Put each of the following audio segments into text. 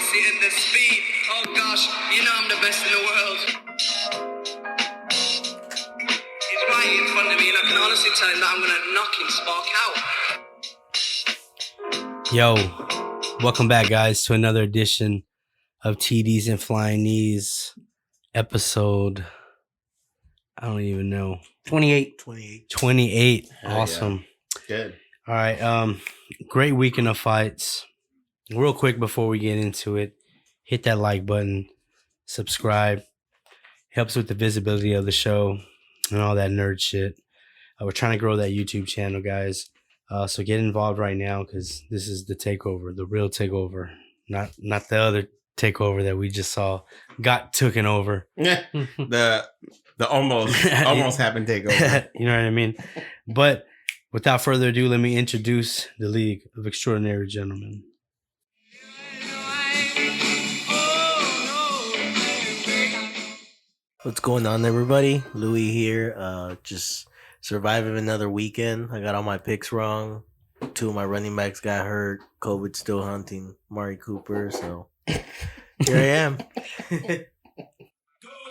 intensity and the speed. Oh gosh, you know I'm the best in the world. He's right in front of me and I can honestly tell him that I'm gonna knock him spark out. Yo, welcome back, guys, to another edition of TDs and Flying Knees episode. I don't even know. 28. Awesome. Yeah. Good. All right. Great weekend of fights. Real quick before we get into it, hit that like button, subscribe. Helps with the visibility of the show and all that nerd shit. We're trying to grow that YouTube channel, guys. So get involved right now because this is the takeover, the real takeover, not the other takeover that we just saw got taken over. the almost happened takeover. You know what I mean? But without further ado, let me introduce the League of Extraordinary Gentlemen. What's going on, everybody? Louis here. Just surviving another weekend. I got all my picks wrong. 2 of my running backs got hurt. COVID still hunting Mari Cooper. So here I am. Go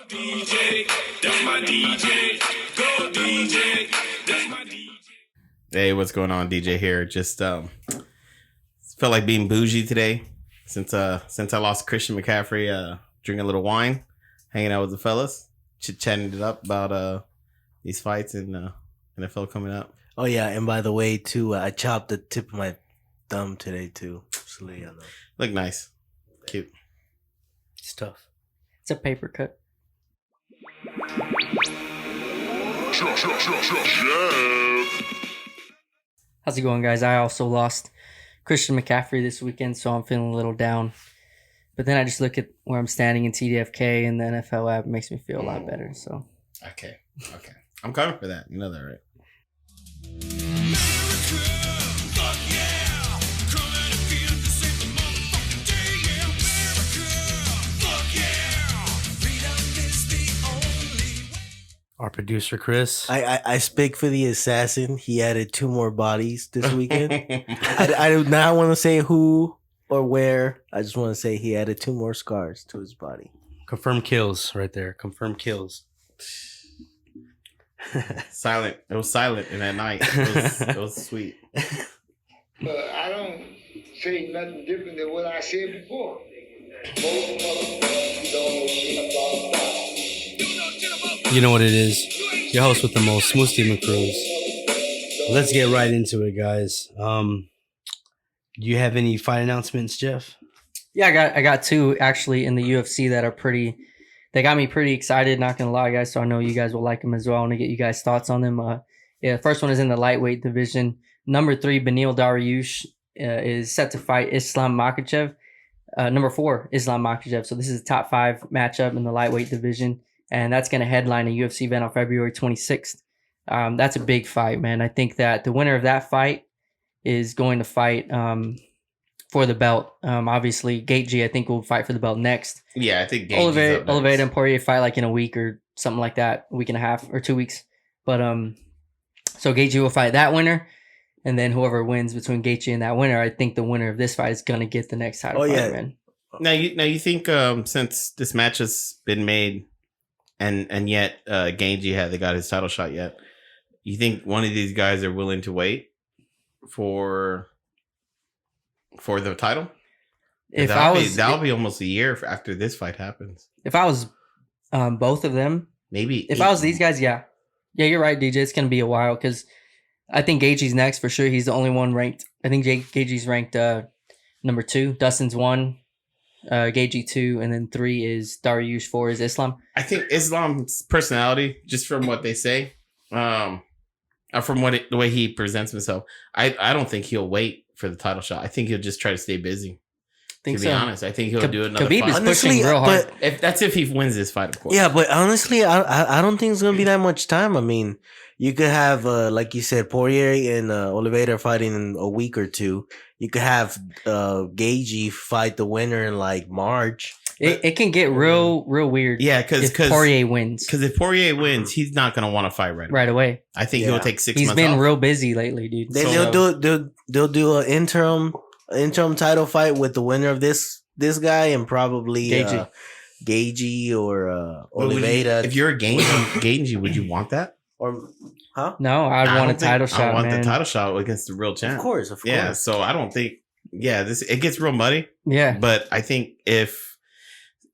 DJ, that's my DJ. Go DJ, that's my DJ. Hey, what's going on? DJ here. Just felt like being bougie today since I lost Christian McCaffrey. Drinking a little wine, hanging out with the fellas, chit-chatting it up about these fights and NFL coming up. Oh yeah, and by the way, too, I chopped the tip of my thumb today too. So yeah, Look nice, cute. It's tough. It's a paper cut. How's it going, guys? I also lost Christian McCaffrey this weekend, so I'm feeling a little down. But then I just look at where I'm standing in TDFK and the NFL app. It makes me feel a lot better. So Okay. I'm coming for that. You know that, right? Our producer, Chris. I speak for the assassin. He added 2 more bodies this weekend. I do not want to say who or where. I just want to say he added 2 more scars to his body. Confirmed kills right there. Confirmed kills. Silent. It was silent in that night. It was sweet. But I don't say nothing different than what I said before. You know what it is. Your host with the most, Smooth Steven Cruz. Let's get right into it, guys. Do you have any fight announcements, Jeff? yeah, I got 2 actually in the UFC that are they got me pretty excited, not gonna lie, guys. So I know you guys will like them as well. I want to get you guys' thoughts on them. The first one is in the lightweight division. Number 3, Beneil Dariush is set to fight Islam Makhachev. Number 4, Islam Makhachev. So this is a top 5 matchup in the lightweight division. And that's going to headline a UFC event on February 26th. That's a big fight, man. I think that the winner of that fight is going to fight for the belt. Obviously, Gaethje, I think, will fight for the belt next. Yeah, I think Gaethje's Oliveira and Poirier fight like in a week or something like that, a week and a half or 2 weeks. But so Gaethje will fight that winner, and then whoever wins between Gaethje and that winner, I think the winner of this fight is going to get the next title fight, man. Now you think since this match has been made, and yet Gaethje hasn't got his title shot yet, you think one of these guys are willing to wait for the title? That'll be almost a year after this fight happens. If I was both of them, maybe. If I was these guys, yeah, you're right, DJ. It's gonna be a while because I think Gaethje's next for sure. He's the only one ranked. I think Gaethje's ranked number 2. Dustin's 1. Gaethje 2, and then 3 is Dariush, 4 is Islam. I think Islam's personality, just from what they say, from the way he presents himself, I don't think he'll wait for the title shot. I think he'll just try to stay busy. To be honest, I think he'll do another Khabib fight. Is pushing real hard. If he wins this fight, of course. Yeah, but honestly, I don't think it's gonna be that much time. I mean, you could have like you said, Poirier and Oliveira fighting in a week or 2. You could have Gaethje fight the winner in like March. It can get real weird. Yeah, because Poirier wins. Because if Poirier wins, he's not gonna want to fight right away. I think he'll take 6 months. He's been off. real busy lately, dude. They'll do an interim title fight with the winner of this this guy and probably Gagey. Gagey or But would you- Oliveira. if you're a Gagey, would you want that? Or huh? No, I'd I want a don't think- title shot, I want man. the title shot against the real champ. Of course. Yeah, so I don't think. Yeah, it gets real muddy. Yeah. But I think if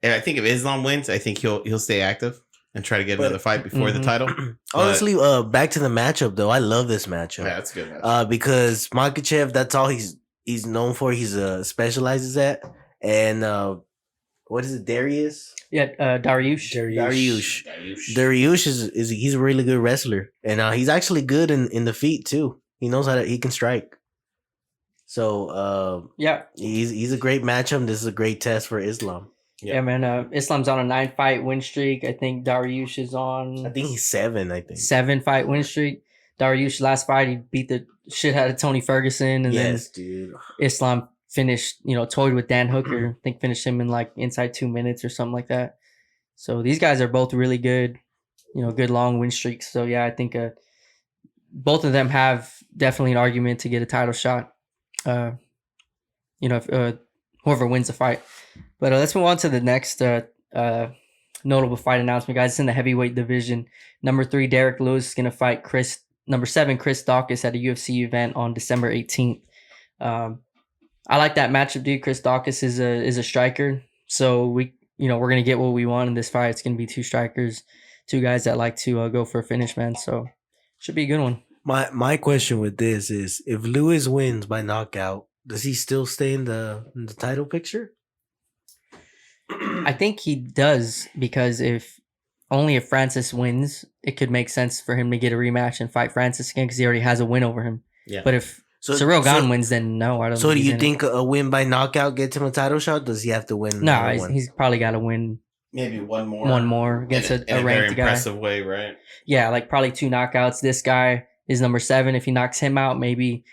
Islam wins, I think he'll stay active and try to get another fight before the Mhm. title. Honestly, back to the matchup though. I love this matchup. Yeah, that's a good match. Because Makhachev, that's all he's known for. He's specializes at. And what is it, Darius? Yeah, Dariush. Dariush is he's a really good wrestler, and he's actually good in the feet too. He knows he can strike. So Yeah. he's a great matchup. This is a great test for Islam. Yeah, man. Islam's on a 9-fight win streak. I think Dariush is on I think he's 7. I think 7-fight win streak. Dariush last fight he beat the shit out of Tony Ferguson, and yes, dude. then Islam finished, toyed with Dan Hooker. I think finished him in like inside 2 minutes or something like that. So these guys are both really good, good long win streaks. So yeah, I think both of them have definitely an argument to get a title shot. If whoever wins the fight. But let's move on to the next notable fight announcement, guys. It's in the heavyweight division. Number 3, Derek Lewis is going to fight number 7, Chris Daukaus at a UFC event on December 18th. I like that matchup, dude. Chris Daukaus is a striker, so we're gonna get what we want in this fight. It's gonna be 2 strikers, 2 guys that like to go for a finish, man. So should be a good one. My question with this is, if Lewis wins by knockout, does he still stay in the title picture? I think he does, because if Francis wins, it could make sense for him to get a rematch and fight Francis again, because he already has a win over him. Yeah. But if Cyril Gane wins, then no, I don't. So do he's you in it. think a win by knockout gets him a title shot? Does he have to win? No, another one? he's probably got to win Maybe one more against in a a very ranked guy. impressive way, right? Yeah, like probably 2 knockouts. This guy is number 7. If he knocks him out, maybe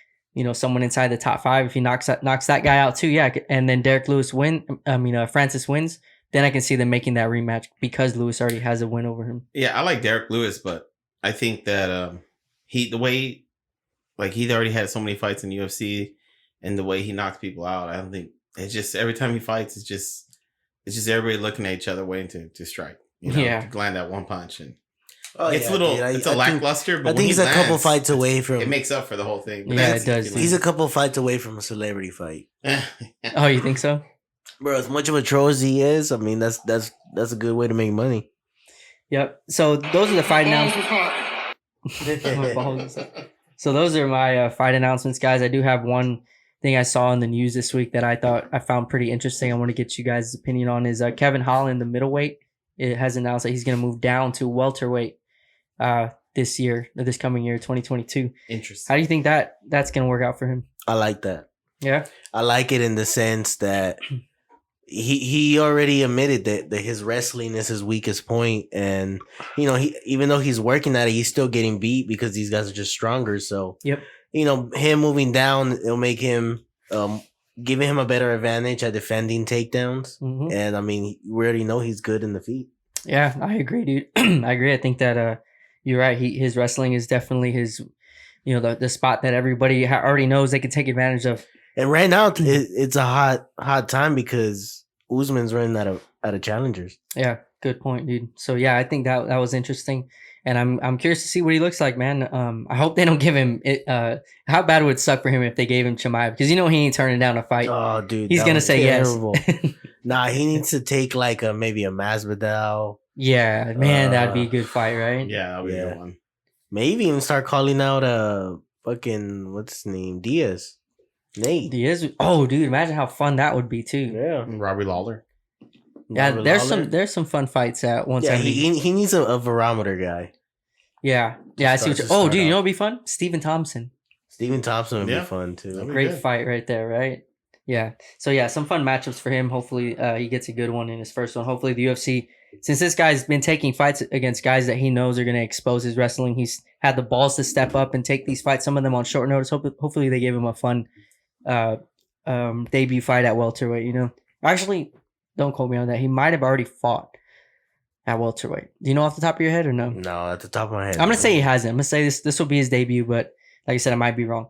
someone inside the top 5. If he knocks that guy out too, yeah. And then Derek Lewis Francis wins, then I can see them making that rematch because Lewis already has a win over him. Yeah, I like Derek Lewis, but I think that he's already had so many fights in UFC, and the way he knocks people out, I don't think it's just every time he fights, it's just everybody looking at each other waiting to strike. To land that one punch, and it's lackluster. But I think he's a couple lands, fights away from. it makes up for the whole thing. Yeah, it does. He's a couple fights away from a celebrity fight. Oh, you think so? Bro, as much of a troll as he is, I mean, that's a good way to make money. Yep. So those are the fight announcements. So those are my fight announcements, guys. I do have one thing I saw in the news this week that I found pretty interesting. I want to get you guys' opinion on is Kevin Holland, the middleweight. It has announced that he's going to move down to welterweight this coming year, 2022. Interesting. How do you think that's going to work out for him? I like that. Yeah. I like it in the sense that he already admitted that his wrestling is his weakest point, and he even though he's working at it, he's still getting beat because these guys are just stronger. So Yep. Him moving down, it'll make him giving him a better advantage at defending takedowns. Mm-hmm. And I mean, we already know he's good in the feet. Yeah, I agree, dude. I agree. I think that you're right. His wrestling is definitely his, the spot that everybody already knows they can take advantage of. And right now, it's a hot time because Usman's running out of challengers. Yeah, good point, dude. So yeah, I think that was interesting, and I'm curious to see what he looks like, man. I hope they don't give him it. How bad would it suck for him if they gave him Chimaev? Because he ain't turning down a fight. Oh, dude, he's gonna say terrible. yes. Nah, he needs to take like maybe a Masvidal. Yeah, man, that'd be a good fight, right? Yeah, that would be a good one. Maybe even start calling out fucking what's his name, Diaz. Nate. Diaz. Oh, dude, imagine how fun that would be too. Yeah, Robbie Lawler. Yeah, Robert there's Lawler. some fun fights at 170. Yeah, he needs a barometer guy. Yeah, I see what Start oh, dude, off. you know what'd be fun? Stephen Thompson. Stephen Thompson would Yeah. be fun too. That'd be Great good. fight right there, right? Yeah. So yeah, some fun matchups for him. Hopefully he gets a good one in his first one. Hopefully the UFC, since this guy's been taking fights against guys that he knows are going to expose his wrestling, he's had the balls to step up and take these fights, some of them on short notice. Hopefully they give him a fun debut fight at welterweight, Actually, don't quote me on that. He might have already fought at welterweight. Do you know off the top of your head or no? No, at the top of my head. I'm going to say he hasn't. I'm going to say this will be his debut, but like I said, I might be wrong.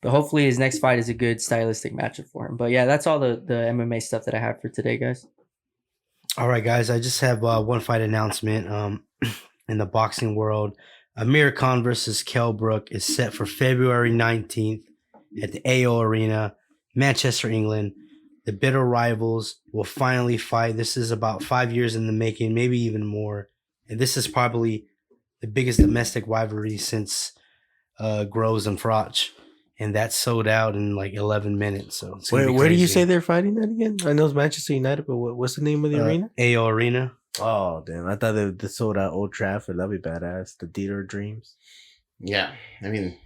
But hopefully his next fight is a good stylistic matchup for him. But yeah, that's all the MMA stuff that I have for today, guys. All right, guys. I just have one fight announcement. In the boxing world, Amir Khan versus Kell Brook is set for February 19th at the AO Arena, Manchester, England. The bitter rivals will finally fight. This is about 5 years in the making, maybe even more. And this is probably the biggest domestic rivalry since Groves and Froch. And that sold out in like 11 minutes. So it's Where do you crazy. say they're fighting that again? I know it's Manchester United, but what's the name of the arena? AO Arena. Oh, damn. I thought they sold out Old Trafford. That'd be badass. The Theater of Dreams. Yeah, I mean,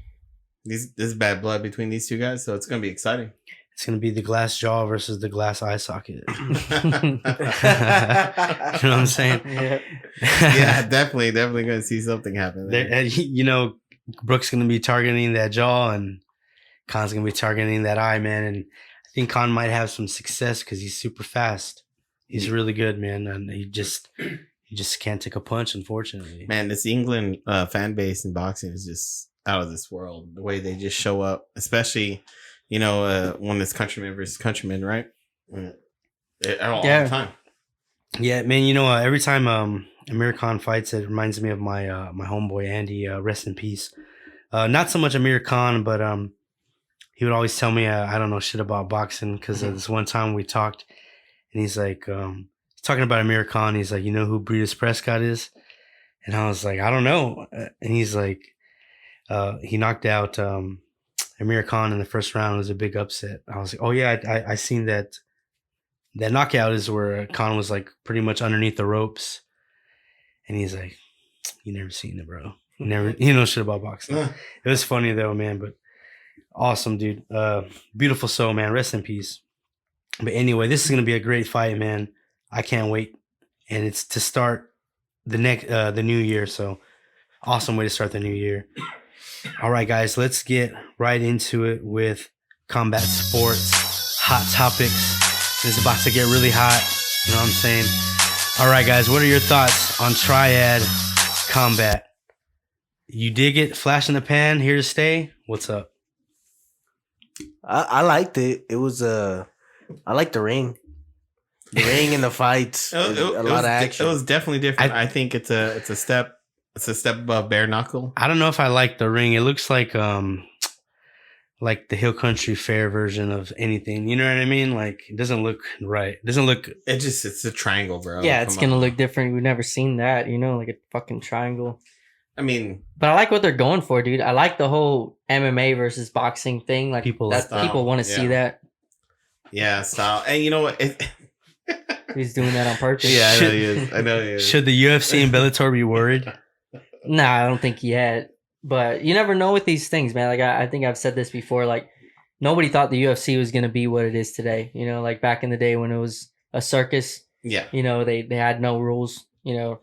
there's bad blood between these two guys, so it's gonna be exciting. It's going to be the glass jaw versus the glass eye socket. You know what I'm saying? Yeah. Yeah, definitely gonna see something happen there. You know, Brooks going to be targeting that jaw and Khan's going to be targeting that eye, man. And I think Khan might have some success because he's super fast. He's really good, man. And he just can't take a punch, unfortunately. Man, this England fan base in boxing is just out of this world. The way they just show up, especially, you know, when it's countryman versus countryman, right? All the time. Yeah, man. You know, every time Amir Khan fights, it reminds me of my my homeboy Andy. Rest in peace. Not so much Amir Khan, but he would always tell me I don't know shit about boxing because this one time we talked, and he's like talking about Amir Khan. He's like, you know who Breeders' Prescott is? And I was like, I don't know. And he's like, he knocked out Amir Khan in the first round. It was a big upset. I was like, oh yeah, I seen that. That knockout is where Khan was like pretty much underneath the ropes. And he's like, you never seen it, bro. You know shit about boxing. It was funny though, man, but awesome, dude. Beautiful soul, man. Rest in peace. But anyway, this is going to be a great fight, man. I can't wait. And it's to start the new year. So awesome way to start the new year. All right, guys, let's get right into it with combat sports, hot topics. It's about to get really hot. You know what I'm saying? All right, guys, what are your thoughts on triad combat? You dig it? Flash in the pan, here to stay? What's up? I liked it. It was I liked the ring. The ring and the fights. A lot of action. It was definitely different. I think it's a step above bare knuckle. I don't know if I like the ring. It looks like the Hill Country Fair version of anything. You know what I mean? Like, it doesn't look right. It doesn't look... It's a triangle, bro. Yeah, it's going to look different. We've never seen that, you know, like a fucking triangle. I mean... But I like what they're going for, dude. I like the whole MMA versus boxing thing. Like, people want to see that. Yeah, style. And you know what? He's doing that on purpose. Yeah, I know he is. Should the UFC and Bellator be worried? Nah, I don't think yet. But you never know with these things, man. Like, I think I've said this before. Like, nobody thought the UFC was going to be what it is today. You know, like back in the day when it was a circus. Yeah. You know, they had no rules. You know,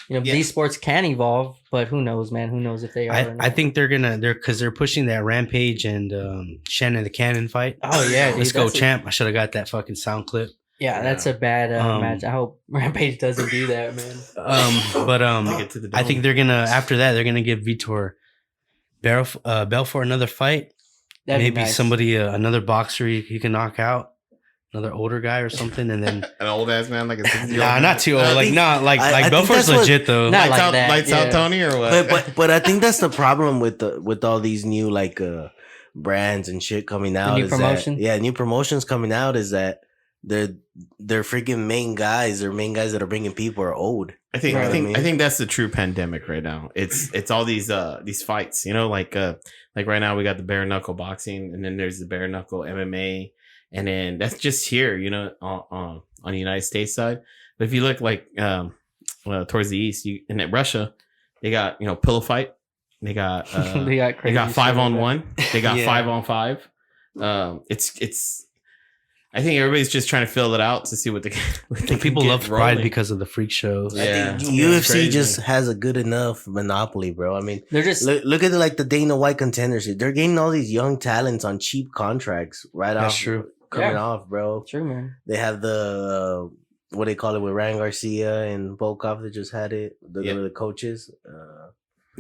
these sports can evolve, but who knows, man? Who knows if they are? Or not. I think because they're pushing that Rampage and Shannon the Cannon fight. Oh yeah, dude, let's go, champ! I should have got that fucking sound clip. Yeah, that's a bad match. I hope Rampage doesn't do that, man. I think they're gonna after that they're gonna give Vitor Belfort another fight. That'd Maybe be nice. somebody another boxer he can knock out. Another older guy or something, and then an old ass man, like a 60-year-old. Nah, not too old. I Belfort's legit though. Not like that. Lights out Tony or what? But I think that's the problem with all these new brands and shit coming out. New promotion. New promotions coming out is that they're freaking main guys. They're main guys that are bringing people are old. I think that's the true pandemic right now. It's all these fights. You know, like right now we got the bare knuckle boxing, and then there's the bare knuckle MMA. And then that's just here, you know, on the United States side. But if you look towards the east, in Russia, they got pillow fight. They got they got 5-on-1. They got 5-on-5. It's. I think everybody's just trying to fill it out to see what people love Pride because of the freak shows. Yeah, UFC just has a good enough monopoly, bro. I mean, they're just look at the Dana White contenders. They're getting all these young talents on cheap contracts right off. That's true. Coming off, bro. True, man. They have the what they call it with Ryan Garcia and Volkov that just had it. The coaches.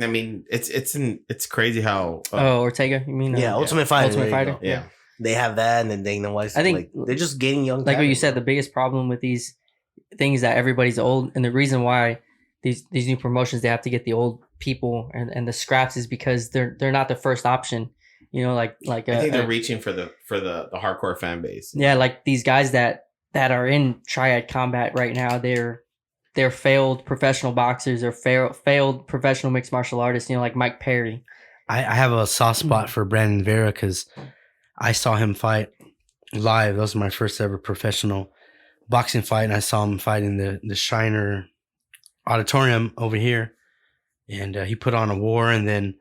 I mean, it's crazy how. Ortega, you mean? Yeah, Ultimate Fighter. Ultimate there you Fighter. go. Yeah. They have that, and then Dana White. I think they're just getting young. Like what you talent, said, bro. the biggest problem with these things that everybody's old, and the reason why these new promotions they have to get the old people and the scraps is because they're not the first option. You know, like I think they're reaching for the hardcore fan base. yeah, like these guys that are in triad combat right now, they're failed professional boxers or failed professional mixed martial artists. You know, like Mike Perry. I have a soft spot for Brandon Vera because I saw him fight live. That was my first ever professional boxing fight, and I saw him fight in the Shiner Auditorium over here, and he put on a war, and then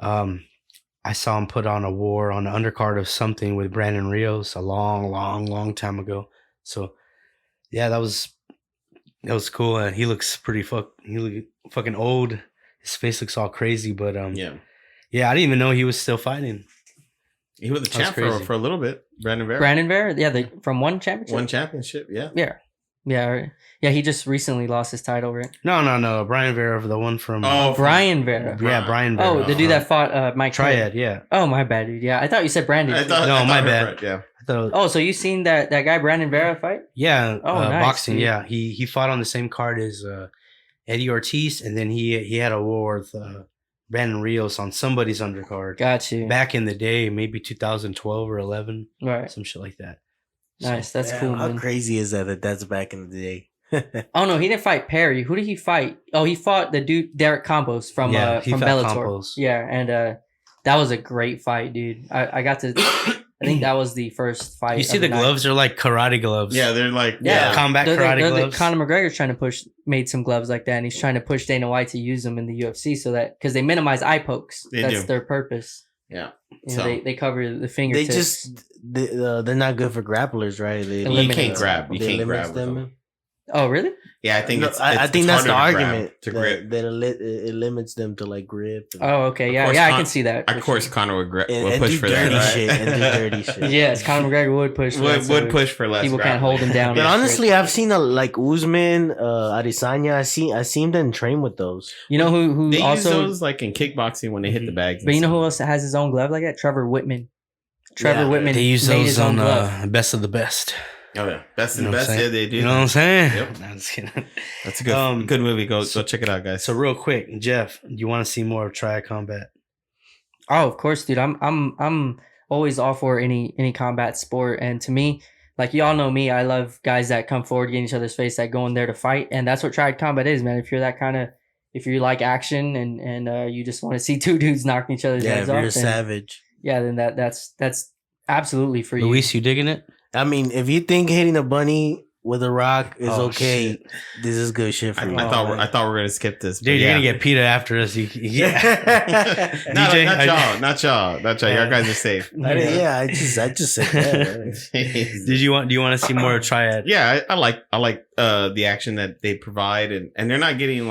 I saw him put on a war on the undercard of something with Brandon Rios a long time ago. So yeah, that was cool. And he looks fucking old. His face looks all crazy, but yeah, I didn't even know he was still fighting. He was the That's champ crazy. for a little bit. Brandon Vera. Yeah, from one championship. One championship, yeah. Yeah. He just recently lost his title, right? No, Brian Vera, the one from Brian Vera. yeah, Brian Vera. Oh, the dude that fought Mike Triad, Perry. yeah. Oh, my bad, dude. Yeah, I thought you said Brandon. My bad. Right, yeah. I thought, Oh, so you seen that guy Brandon Vera fight? yeah, Oh, nice, boxing. dude. Yeah, he fought on the same card as Eddie Ortiz, and then he had a war with Brandon Rios on somebody's undercard. Got you. Back in the day, maybe 2012 or 11, Right. some shit like that. Nice. That's Damn, cool, How man. crazy is that that's back in the day? Oh no, he didn't fight Perry. Who did he fight? Oh, he fought the dude Derek Campos from he from fought Bellator. Campos. Yeah, and that was a great fight, dude. I got to. I think that was the first fight. You see of the night. gloves are like karate gloves. Yeah, they're like combat karate gloves. Conor McGregor's trying to made some gloves like that, and he's trying to push Dana White to use them in the UFC so that because they minimize eye pokes. They That's do. their purpose. Yeah. You know, they cover the They fingertips. they're not good for grapplers, right? They, You can't grab. You they can't limits grab with them. Oh, really? Yeah, I think No, it's I think it's that's the harder to grab, argument to grip. that it limits them to like grip. And, Oh, okay. Of Yeah, course, I can see that. Of for course, sure. Conor would and push do for that, dirty right? shit and do dirty shit. Yes, Conor McGregor would push. For that, would so push for less. people can't hold him down. But Yeah, honestly, I've seen like Usman, Adesanya. I seen them train with those. You know who They also? use those like in kickboxing when they hit the bags. and But you know stuff. who else has his own glove like that? Trevor Whitman. Trevor Yeah, Whitman. They use made those his own on glove. Best of the Best. Oh yeah, best You and know what best. I'm Yeah, saying? they do. You know what I'm saying? Yep. No, I'm just kidding. That's a good movie. Go check it out, guys. So real quick, Jeff, you want to see more of Triad Combat? Oh, of course, dude. I'm always all for any combat sport, and to me, like y'all know me, I love guys that come forward, get in each other's face, that go in there to fight, and that's what triad combat is, man. If you're that kind of, if you like action and you just want to see two dudes knocking each other's Yeah, heads if you're off, a savage. yeah, then that's absolutely for you. Luis, you digging it? I mean, if you think hitting a bunny with a rock is Oh, okay, shit. this is good shit for I you. thought man. I thought we were gonna skip this. but Dude, you're yeah. gonna get PETA after us. Yeah. No, DJ, not y'all. Y'all guys are safe. I just said that. Do you want to see more of Triad? Yeah, I like the action that they provide, and they're not getting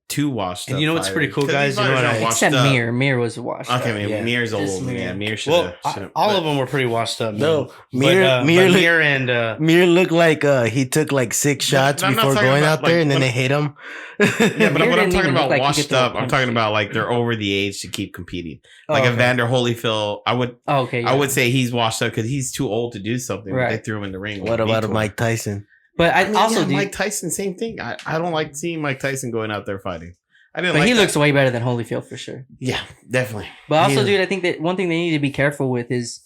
too washed up. And you know what's pretty cool, 'Cause guys? these You know what fighters I- are washed Except up. Mir was washed. Okay, up. man, Yeah. Mir's Just old. Mir. Yeah, Mir should Well, have. all of them were pretty washed up. No, man. Mir Mir and Mir looked like he took like 6 shots I'm not before talking going about, out there, like, and then what- they hit him. Yeah, but Mir what I'm didn't talking even about look like he washed could throw a up, I'm punch. talking about like they're over the age to keep competing. Oh, Like okay. Evander Holyfield, I would Oh, okay, yeah. I would say he's washed up because he's too old to do something. But Right. they threw him in the ring. What on about a Beach Mike Tyson? But I, I mean, also yeah, do. Mike Tyson, same thing. I don't like seeing Mike Tyson going out there fighting. I didn't But like he that. looks way better than Holyfield for sure. Yeah, definitely. But also, Yeah. dude, I think that one thing they need to be careful with is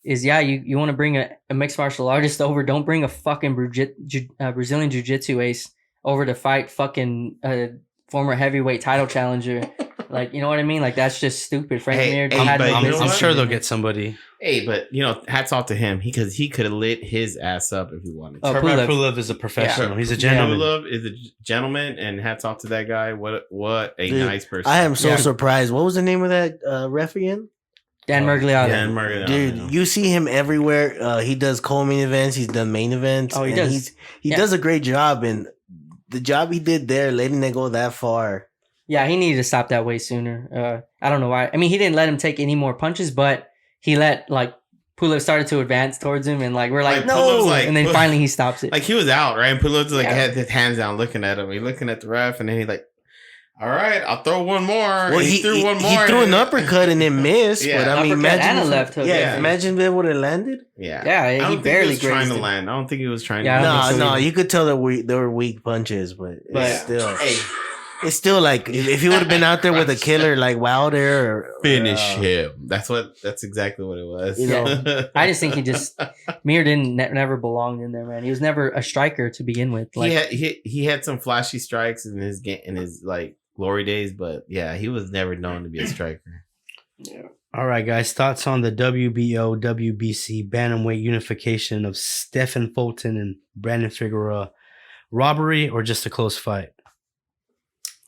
yeah, you want to bring a mixed martial artist over. Don't bring a fucking Brazilian jiu-jitsu ace over to fight fucking former heavyweight title challenger. Like, you know what I mean? Like, that's just stupid. Frank Hey, Mir hey, had but no you know business I'm what? sure doing they'll that. get somebody. Hey, but hats off to him because he could have lit his ass up if he wanted to. Oh, Herbert Pulev. Pulev is a professional. Yeah. He's a gentleman. Love is a gentleman, and hats off to that guy. What a Dude, nice person. I am so Yeah. surprised. What was the name of that ref again? Dan Mergliata. Dan Murray, Dude, you see him everywhere. He does co-main events. He's done main events. Oh, he and does. He Yeah. does a great job, and the job he did there, letting it go that far. Yeah, he needed to stop that way sooner. I don't know why. I mean, he didn't let him take any more punches, but he let like Pulev started to advance towards him, and like we're like, Like, no, Pulev's like- and then finally he stops it. like he was out, right? And Pulov's like Yeah. had his hands down, looking at him. He's looking at the ref, and then he like All right, I'll throw one more. Well, he threw one more. He threw an uppercut and it missed. Yeah, but I mean, uppercut imagine and a left hook. Yeah. imagine if it would have landed. Yeah, Yeah, I he don't think barely he was trying grazed to him. land. I don't think he was trying Yeah, I to. don't think so No, either. you could tell that they were weak punches, but it's still. Hey, It's still like if he would have been out there with a killer like Wilder or finish him. That's exactly what it was. You know? I just think Mir didn't never belonged in there, man. He was never a striker to begin with. Like, he had some flashy strikes in his game in his like glory days, but yeah, he was never known to be a striker. All right, guys. Thoughts on the WBO WBC bantamweight unification of Stephen Fulton and Brandon Figueroa? Robbery or just a close fight?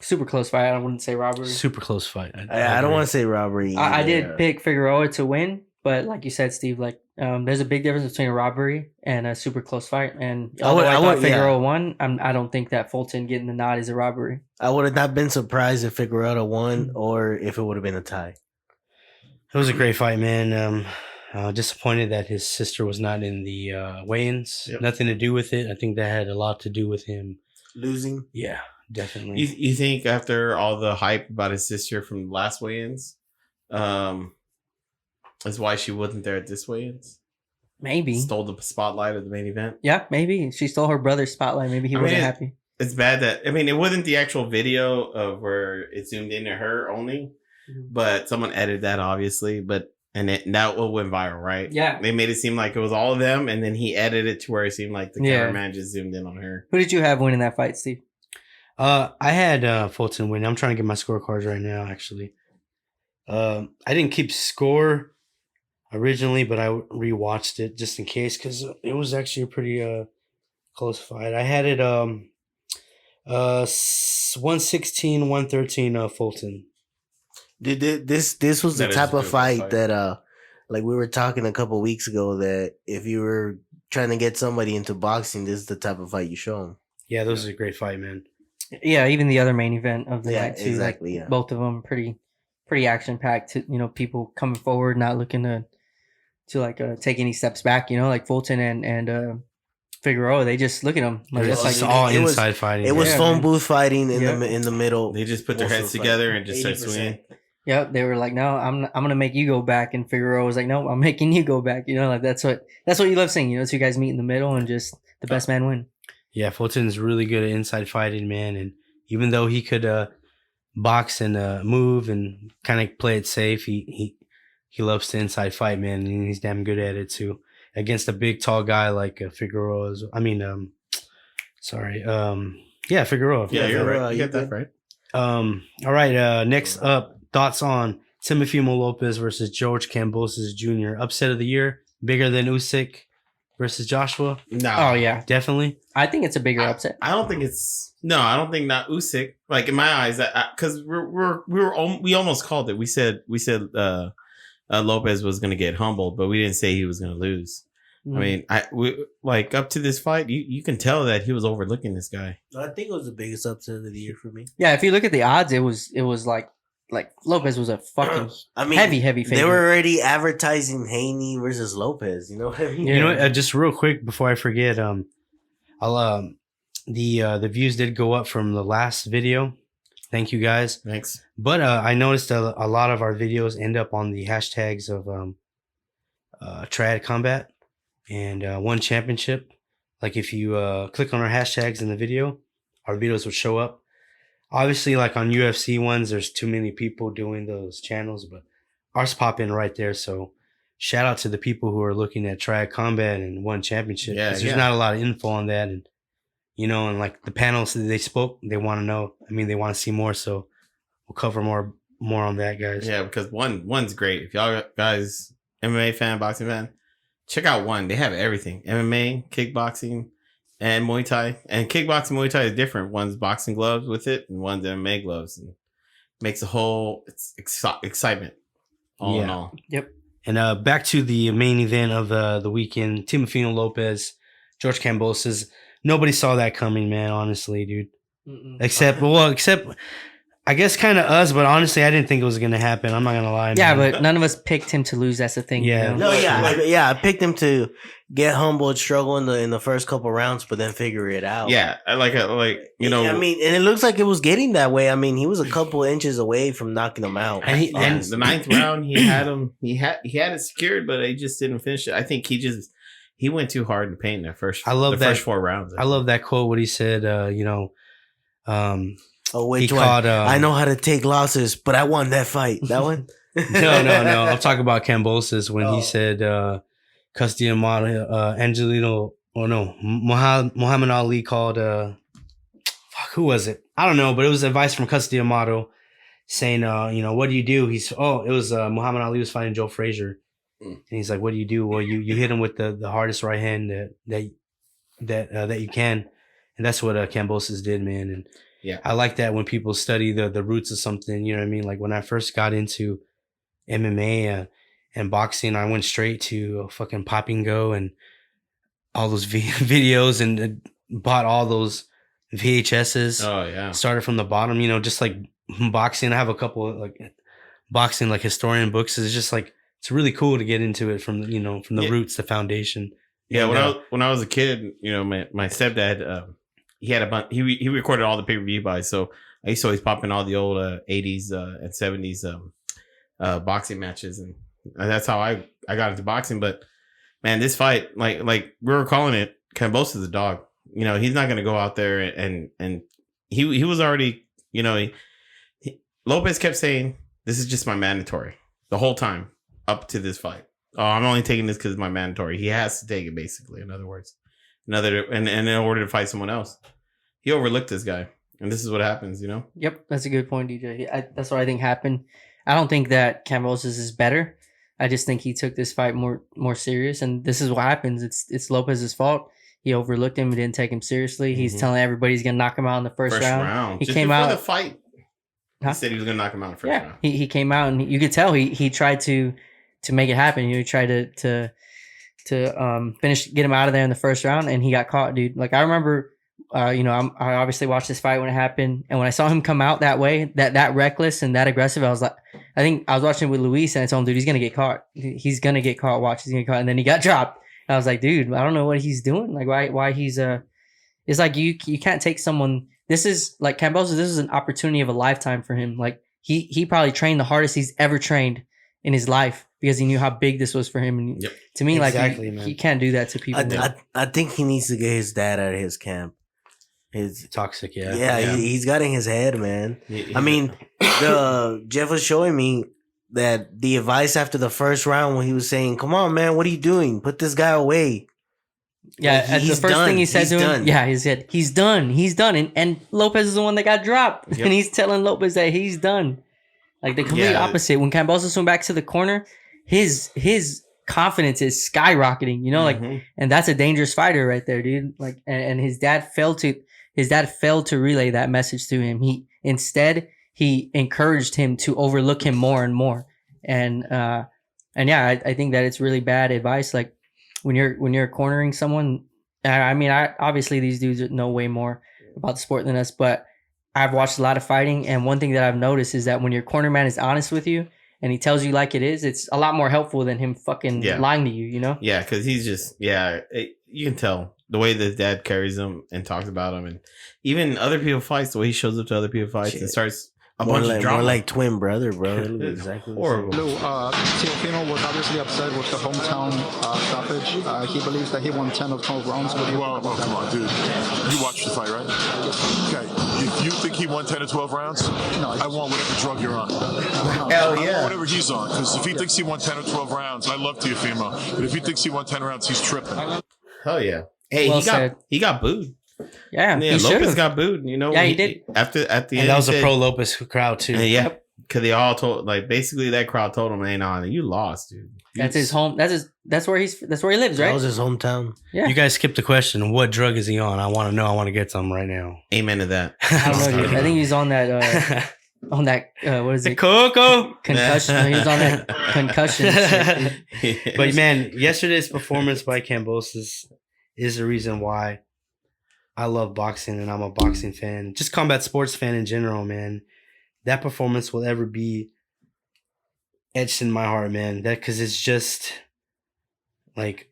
super close fight. I wouldn't say robbery. Super close fight. I don't want to say robbery. I either. did pick Figueroa to win, but like you said, Steve, like there's a big difference between a robbery and a super close fight. And although I thought Figueroa won, I don't think that Fulton getting the nod is a robbery. I would have not been surprised if Figueroa won or if it would have been a tie. It was a great fight, man. Disappointed that his sister was not in the weigh-ins. Yep. Nothing to do with it. I think that had a lot to do with him Losing. Yeah, definitely. You think after all the hype about his sister from last weigh-ins, is why she wasn't there at this weigh-ins? Maybe. Stole the spotlight of the main event? Yeah, maybe. She stole her brother's spotlight. Maybe he wasn't happy. It's bad that, it wasn't the actual video of where it zoomed into her only, but someone edited that obviously, and that went viral, right? Yeah. They made it seem like it was all of them, and then he edited it to where it seemed like the cameraman just zoomed in on her. Who did you have winning that fight, Steve? I had Fulton win. I'm trying to get my scorecards right now, actually. I didn't keep score originally, but I rewatched it just in case because it was actually a pretty close fight. I had it 116-113 Fulton. This was the That is type a of good fight that like we were talking a couple weeks ago that if you were trying to get somebody into boxing, this is the type of fight you show them. Yeah, this was a great fight, man. Yeah, even the other main event of the night too. Exactly. Like, Yeah, both of them pretty action packed. People coming forward, not looking to take any steps back. Like Fulton and Figueroa, they just look at them. Like, It's that's like like all it was- inside fighting. it was Yeah, phone man. booth fighting in Yeah. the middle. They just put their Most heads of the together fight. and just start 80%. swinging. Yep, they were like, no, I'm gonna make you go back, and Figueroa was like, no, I'm making you go back. Like that's what you love seeing. So you guys meet in the middle and just the best man win. Yeah, Fulton's really good at inside fighting, man. And even though he could box and move and kind of play it safe, he loves to inside fight, man, and he's damn good at it too. Against a big, tall guy like Figueroa. Figueroa. Yeah, Figueroa, you're right. You you got that good? right. All right. Next up, thoughts on Timofimo Lopez versus George Kambosos Jr. Upset of the year, bigger than Usyk versus Joshua. No. Oh yeah, Definitely. I think it's a bigger upset. I don't think I don't think not Usyk. Like in my eyes, because we almost called it. We said Lopez was going to get humbled, but we didn't say he was going to lose. I mean, up to this fight, you can tell that he was overlooking this guy. I think it was the biggest upset of the year for me. Yeah, if you look at the odds, it was like Lopez was a fucking heavy favorite. They were already advertising Haney versus Lopez. You know what I mean? Yeah. You know what? Just real quick before I forget, I'll the views did go up from the last video. Thank you guys. Thanks. But I noticed a lot of our videos end up on the hashtags of Trad Combat and One Championship. Like if you click on our hashtags in the video, our videos would show up. Obviously, like on UFC ones, there's too many people doing those channels, but ours pop in right there. So shout out to the people who are looking at Trad Combat and One Championship. Yeah, 'cause there's not a lot of info on that. And, and like the panels that they spoke, they want to know. They want to see more. So we'll cover more on that, guys. Yeah, because one's great. If y'all guys MMA fan, boxing fan, check out One. They have everything: MMA, kickboxing, and Muay Thai. And kickboxing, Muay Thai is different. One's boxing gloves with it, and one's MMA gloves, and makes a whole excitement. All in all. Yep. And back to the main event of the weekend: Timofimo Lopez, George Kambosos. Nobody saw that coming, man. Honestly, dude. Except I guess kind of us, but honestly, I didn't think it was gonna happen. I'm not gonna lie. Yeah, man. but none of us picked him to lose. That's the thing. Yeah. You know? No, I picked him to get humbled, struggle in the first couple rounds, but then figure it out. Yeah, I like you know. I mean, and it looks like it was getting that way. I mean, he was a couple inches away from knocking him out. And the ninth round, he had it secured, but he just didn't finish it. I think he went too hard in paint in that first. I love the that first 4 rounds. I love that quote. What he said, Oh, which he one? called, I know how to take losses, but I won that fight. That one? no. I'm talking about Kambosos when he said, Custody model, Angelino, Muhammad Ali called, who was it? I don't know, but it was advice from Custody model saying, what do you do? It was Muhammad Ali was fighting Joe Frazier. And he's like, what do you do? Well, you hit him with the hardest right hand that you can. And that's what Kambosos did, man. And yeah, I like that when people study the roots of something, you know what I mean? Like when I first got into MMA and boxing, I went straight to fucking Pop and Go and all those videos and bought all those VHSs. Oh yeah. Started from the bottom, just like boxing. I have a couple of like boxing, like historian books. It's just like, it's really cool to get into it from the roots, the foundation. Yeah. When I was a kid, my stepdad, he had a bunch. He recorded all the pay-per-view buys, so I used to always pop in all the old 80s and 70s boxing matches, and that's how I got into boxing. But man, this fight, like we were calling it, Kambosos is a dog. He's not going to go out there and he was already, Lopez kept saying, "This is just my mandatory," the whole time up to this fight. Oh, I'm only taking this because it's my mandatory. He has to take it, basically. In other words, and in order to fight someone else, he overlooked this guy, and this is what happens. Yep, that's a good point, DJ. That's what I think happened. I don't think that Kambosos is better. I just think he took this fight more serious, and this is what happens. It's Lopez's fault. He overlooked him and didn't take him seriously. Mm-hmm. He's telling everybody he's gonna knock him out in the first round. He just came before out the fight. He said he was gonna knock him out in the first round. He came out and you could tell he tried to make it happen. He tried to get him out of there in the first round, and he got caught, dude. Like I remember, I obviously watched this fight when it happened, and when I saw him come out that way, that reckless and that aggressive, I was like, I think I was watching it with Luis, and I told him, dude, he's gonna get caught. He's gonna get caught. Watch, he's gonna get caught, and then he got dropped. And I was like, dude, I don't know what he's doing. Like why he's it's like you can't take someone. This is like Kambosos. This is an opportunity of a lifetime for him. Like he probably trained the hardest he's ever trained in his life because he knew how big this was for him. And to me, exactly, like you can't do that to people. I think he needs to get his dad out of his camp. His toxic, yeah. Yeah. He's got in his head, man. I mean, Jeff was showing me that the advice after the first round when he was saying, "Come on, man, what are you doing? Put this guy away." Yeah, Like, the first thing he said to him, done. yeah, he said, he's done. And Lopez is the one that got dropped. Yep. And he's telling Lopez that he's done. Like the complete opposite. When Kambosos went back to the corner, his confidence is skyrocketing, and that's a dangerous fighter right there, dude. Like, and his dad failed to relay that message to him. He encouraged him to overlook him more and more. And yeah, I think that it's really bad advice. Like when you're cornering someone, I mean, obviously these dudes know way more about the sport than us, but I've watched a lot of fighting, and one thing that I've noticed is that when your corner man is honest with you and he tells you like it is, it's a lot more helpful than him fucking lying to you, Yeah, because he's just, you can tell the way that dad carries him and talks about him, and even other people fights, the way he shows up to other people fights and starts bunch of drama. More like twin brother, bro. It looks exactly horrible. Lou, Teofimo was obviously upset with the hometown stoppage. He believes that he won 10 of 12 rounds. Well, come on, dude. You watched the fight, right? Okay. If you think he won 10 or 12 rounds, I want whatever drug you're on. Hell I yeah. want whatever he's on. Because if he thinks he won 10 or 12 rounds, I love Teofimo. But if he thinks he won 10 rounds, he's tripping. Hell yeah. Hey, Well he got booed. Yeah, he Lopez got booed. Yeah, he did. At the end, And that was a pro Lopez crowd too. Yeah, because they all told, like, basically that crowd told him, "Hey, nah, you lost, dude." That's his home. That's where he lives, right? That was his hometown. Yeah. You guys skipped the question. What drug is he on? I want to know. I want to get some right now. Amen to that. I don't know, dude. I think he's on that. What is The it? Coco Concussion. He's on that concussion shit. But man, yesterday's performance by Kambosos is the reason why I love boxing and I'm a boxing fan. Just combat sports fan in general, man. that performance will ever be etched in my heart, man. That because it's just like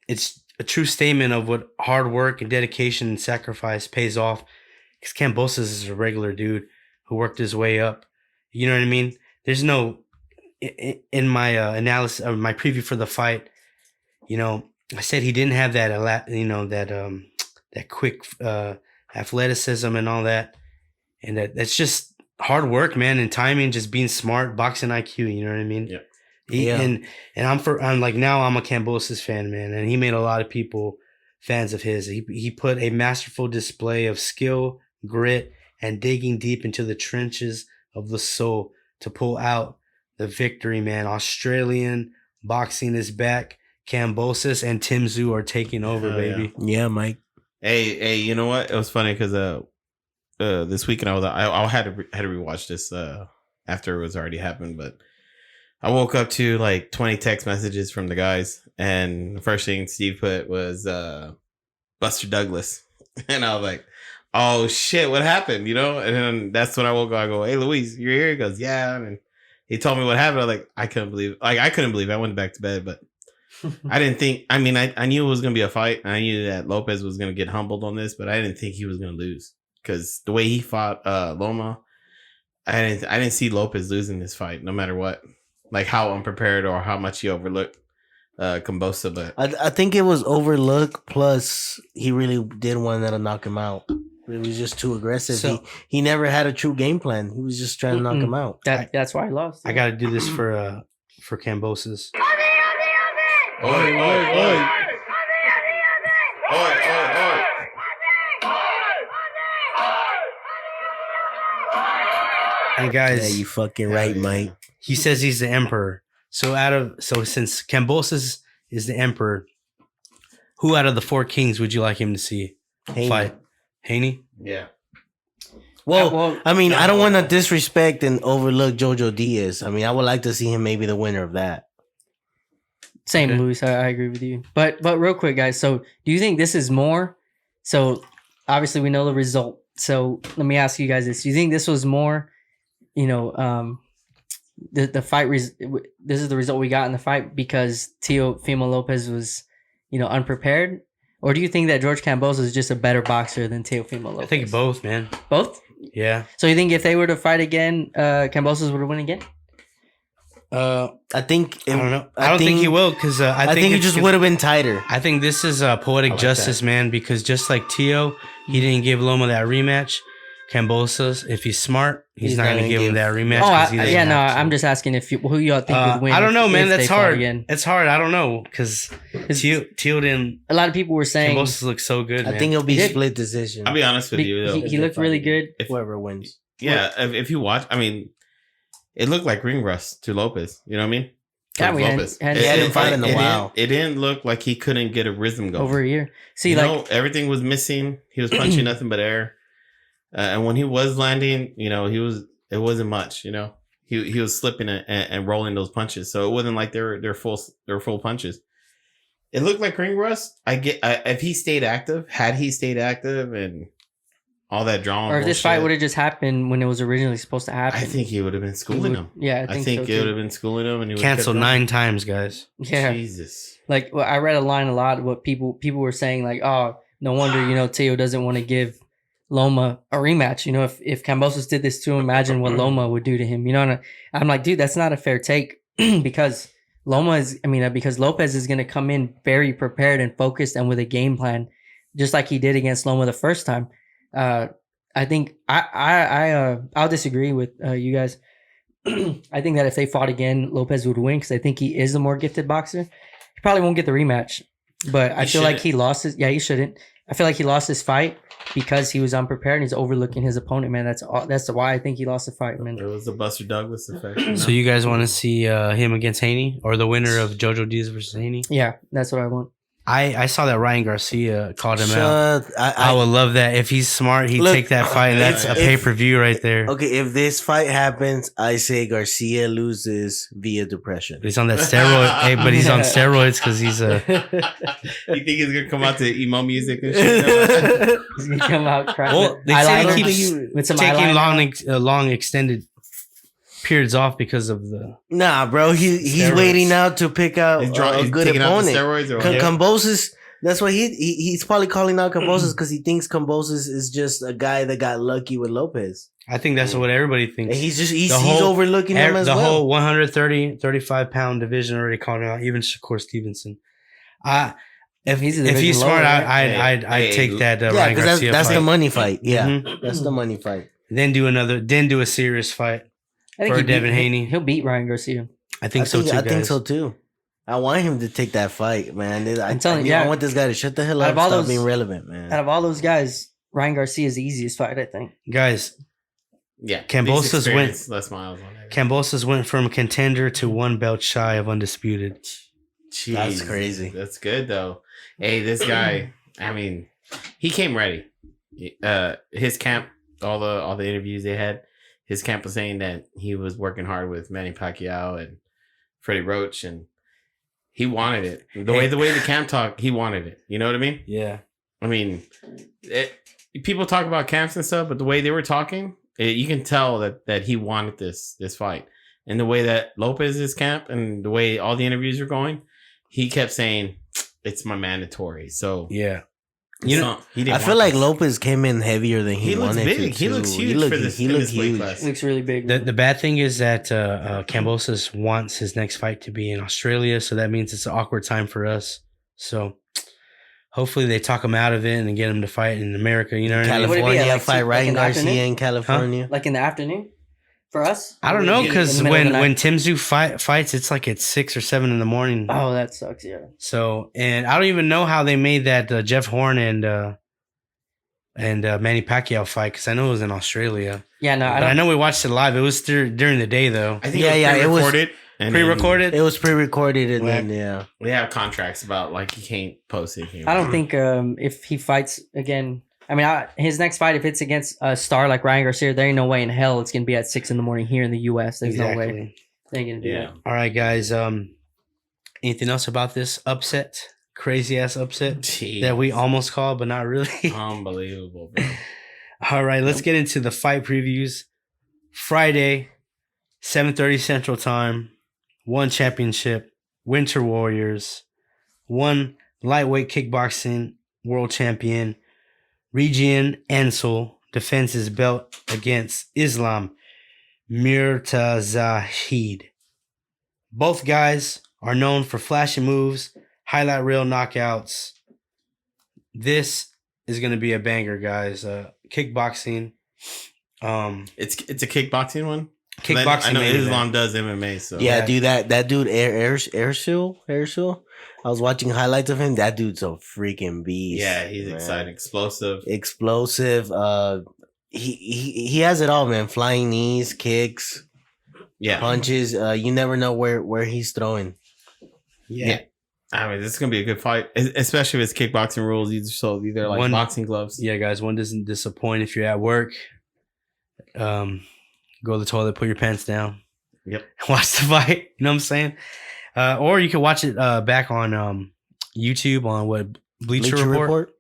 it's a true statement of what hard work and dedication and sacrifice pays off. Because Kambosos is a regular dude who worked his way up. You know what I mean? There's no in my analysis of my preview for the fight. You know, I said he didn't have that, that quick athleticism and all that, and that's just hard work, man, and timing, just being smart, boxing IQ. You know what I mean? Yeah. And I'm like now I'm a Kambosos fan, man, and he made a lot of people fans of his. He put a masterful display of skill, grit, and digging deep into the trenches of the soul to pull out the victory, man. Australian boxing is back. Kambosos and Tim Tszyu are taking over, baby. Yeah, Mike. Hey, you know what? It was funny because this weekend I had to rewatch this after it was already happened, but I woke up to like 20 text messages from the guys, and the first thing Steve put was Buster Douglas, and I was like, "Oh shit, what happened?" You know, and then that's when I woke up. I go, "Hey, Luis, you're here?" He goes, "Yeah," and he told me what happened. I was like, I couldn't believe it. I went back to bed, but I didn't think. I mean, I knew it was gonna be a fight. I knew that Lopez was gonna get humbled on this, but I didn't think he was gonna lose because the way he fought Loma, I didn't see Lopez losing this fight, no matter what. Like how unprepared or how much he overlooked Kambosos, but I think it was overlooked. Plus, he really did one that'll knock him out. It was just too aggressive. So- He never had a true game plan. He was just trying to knock him out. That's why I lost. I got to do this for Kambosos. Oi, oi, oi. And guys, Yeah, you fucking right, Mike. he says he's the emperor. So since Kambosos is the emperor, who out of the four kings would you like him to see Haney. fight? Haney? Yeah. Well, I mean, I don't want to disrespect and overlook Jojo Diaz. I mean, I would like to see him maybe the winner of that. Same, Okay. Luis. I agree with you. But real quick, guys. So, do you think this is more? So, obviously, we know the result. So, let me ask you guys this: do you think this was more? You know, the fight. This is the result we got in the fight because Teofimo Lopez was, unprepared, or do you think that George Kambosos is just a better boxer than Teofimo Lopez? I think both, man. Both. Yeah. So you think if they were to fight again, Kambosos would win again? I think. I don't know. I don't think he will because I think it just would have been tighter. I think this is poetic justice, man, because just like Teo, he didn't give Loma that rematch. Kambosos, if he's smart, he's not going to give him that rematch. I'm just asking who y'all think would win. I don't know, man. if That's they fought hard. Again. It's hard. I don't know because Teo didn't. A lot of people were saying Kambosos looks so good. I think it'll be He did. split decision. I'll be honest with you, though. he looked really good. Whoever wins. Yeah, if you watch, I mean, it looked like ring rust to Lopez. You know what I mean? Yeah, Towards we hadn't- Lopez. hadn't He hadn't fought in a while. It didn't look like he couldn't get a rhythm going. Over a year. See, You like know, everything was missing. He was punching nothing but air. And when he was landing, it wasn't much. He was slipping and rolling those punches, so it wasn't like they're full punches. It looked like ring rust. If he stayed active, and all that drama, or if this fight would have just happened when it was originally supposed to happen. I think he would have been schooling him. Yeah, I think so it would too. have been schooling him, and he would Canceled 9 times, guys. Yeah, Jesus. like I read a line a lot. What people were saying, like, oh, no wonder Teo doesn't want to give Loma a rematch. If Kambosos did this to him, imagine what Loma would do to him. And I'm like, dude, that's not a fair take because because Lopez is going to come in very prepared and focused and with a game plan, just like he did against Loma the first time. I think I'll disagree with you guys. I think that if they fought again, Lopez would win because I think he is the more gifted boxer. He probably won't get the rematch, but I feel like he lost his. Yeah, he shouldn't. I feel like he lost his fight because he was unprepared and he's overlooking his opponent, man. That's why I think he lost the fight, man. It was the Buster Douglas effect. So you guys want to see him against Haney or the winner of Jojo Diaz versus Haney? Yeah, that's what I want. I saw that Ryan Garcia called him out. I would love that. If he's smart, he'd Look, take that fight. That's a pay-per-view right there. Okay, if this fight happens, I say Garcia loses via depression. But he's on that steroid. Hey, but he's on steroids because he's a. You think he's gonna come out to emo music and shit? He's gonna come out crying. Well, they say he keeps with some taking eyeliner. long extended periods off because of the. Nah, bro, he's Steroids. waiting out to pick out He's a good taking out the opponent. steroids or what? Kambosos. That's why he's probably calling out Kambosos because he thinks Kambosos is just a guy that got lucky with Lopez. I think that's what everybody thinks. And he's overlooking him as the well. whole 35 pound division already called him out. Even Shakur Stevenson. If He's a he's division smart, lower, right? I'd take that yeah, Ryan because Garcia that's fight. the money fight. Yeah, Mhm. that's the money fight. Then do a serious fight. I think for he Devin Haney. He'll beat Ryan Garcia. I think so too. I think guys. so too. I want him to take that fight, man. I'm telling you, I want this guy to shut the hell Out up, of all stop those- being relevant, man. Out of all those guys, Ryan Garcia is the easiest fight, I think. Guys, Yeah, Kambosos went. less miles on that. Kambosos went from contender to one belt shy of undisputed. That's Jeez, crazy. That's good though. Hey, this guy. I mean, he came ready. His camp, all the interviews they had, his camp was saying that he was working hard with Manny Pacquiao and Freddie Roach, and he wanted it. The way the camp talked, he wanted it. You know what I mean? Yeah. I mean, people talk about camps and stuff, but the way they were talking, you can tell that he wanted this fight. And the way that Lopez's camp and the way all the interviews are going, he kept saying, "It's my mandatory." So Yeah. you know, I feel like Lopez came in heavier than he looks wanted big. to. He too. looks huge He looked, for this. he in looked this weight huge. class. Looks really big. The bad thing is that Kambosos wants his next fight to be in Australia, so that means it's an awkward time for us. So hopefully they talk him out of it and get him to fight in America. You know what I mean? Would it be California, at, like, fight like Ryan in the Garcia afternoon? in California. Like in the afternoon? For us? I don't know because In the middle of the when night? Tim Tszyu fights, it's like at 6 or 7 in the morning. Oh, that sucks, yeah. So, and I don't even know how they made that Jeff Horn and Manny Pacquiao fight because I know it was in Australia. Yeah, no, But I know we watched it live. It was during the day though. I think it was pre-recorded. and Pre-recorded. It was pre-recorded and Right. then They have contracts about like you can't post it here. I don't think if he fights again, I mean, his next fight, if it's against a star like Ryan Garcia, there ain't no way in hell it's going to be at 6 a.m. here in the U.S. There's no way they ain't going to do that. All right, guys. Anything else about this upset? Crazy ass upset Jeez. that we almost called, but not really. Unbelievable, bro. All right, let's get into the fight previews. Friday, 7:30 Central Time. One championship, Winter Warriors. One lightweight kickboxing world champion, Reggian Ansel, defends his belt against Islam Murtazahid. Both guys are known for flashy moves, highlight reel knockouts. This is going to be a banger, guys. Kickboxing. It's a kickboxing one. Kickboxing. I know main Islam event. does MMA, so yeah, dude, that dude Airshul. I was watching highlights of him. That dude's a freaking beast. yeah, he's man. exciting, explosive. Explosive. He has it all, man. Flying knees, kicks, Yeah, punches. You never know where he's throwing. Yeah. I mean, this is gonna be a good fight, especially if it's kickboxing rules. Either like One- boxing gloves. Yeah, guys, one doesn't disappoint if you're at work. Go to the toilet, put your pants down. Yep. Watch the fight. You know what I'm saying? Or you can watch it back on YouTube on Bleacher Report.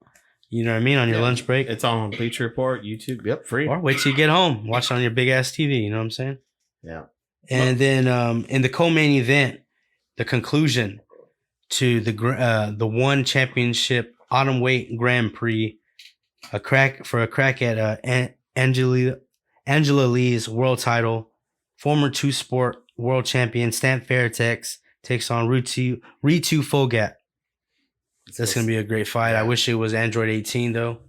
You know what I mean? On your Yeah. lunch break. It's on Bleacher Report, YouTube. Yep, free. Or wait till you get home. Watch it on your big ass TV. You know what I'm saying? Yeah. And then in the co-main event, the conclusion to the one championship autumn weight Grand Prix, a crack at Angela Lee's world title, former two-sport world champion Stan Fairtex takes on Ritu Fogat. That's gonna be a great fight. I wish it was Android 18 though.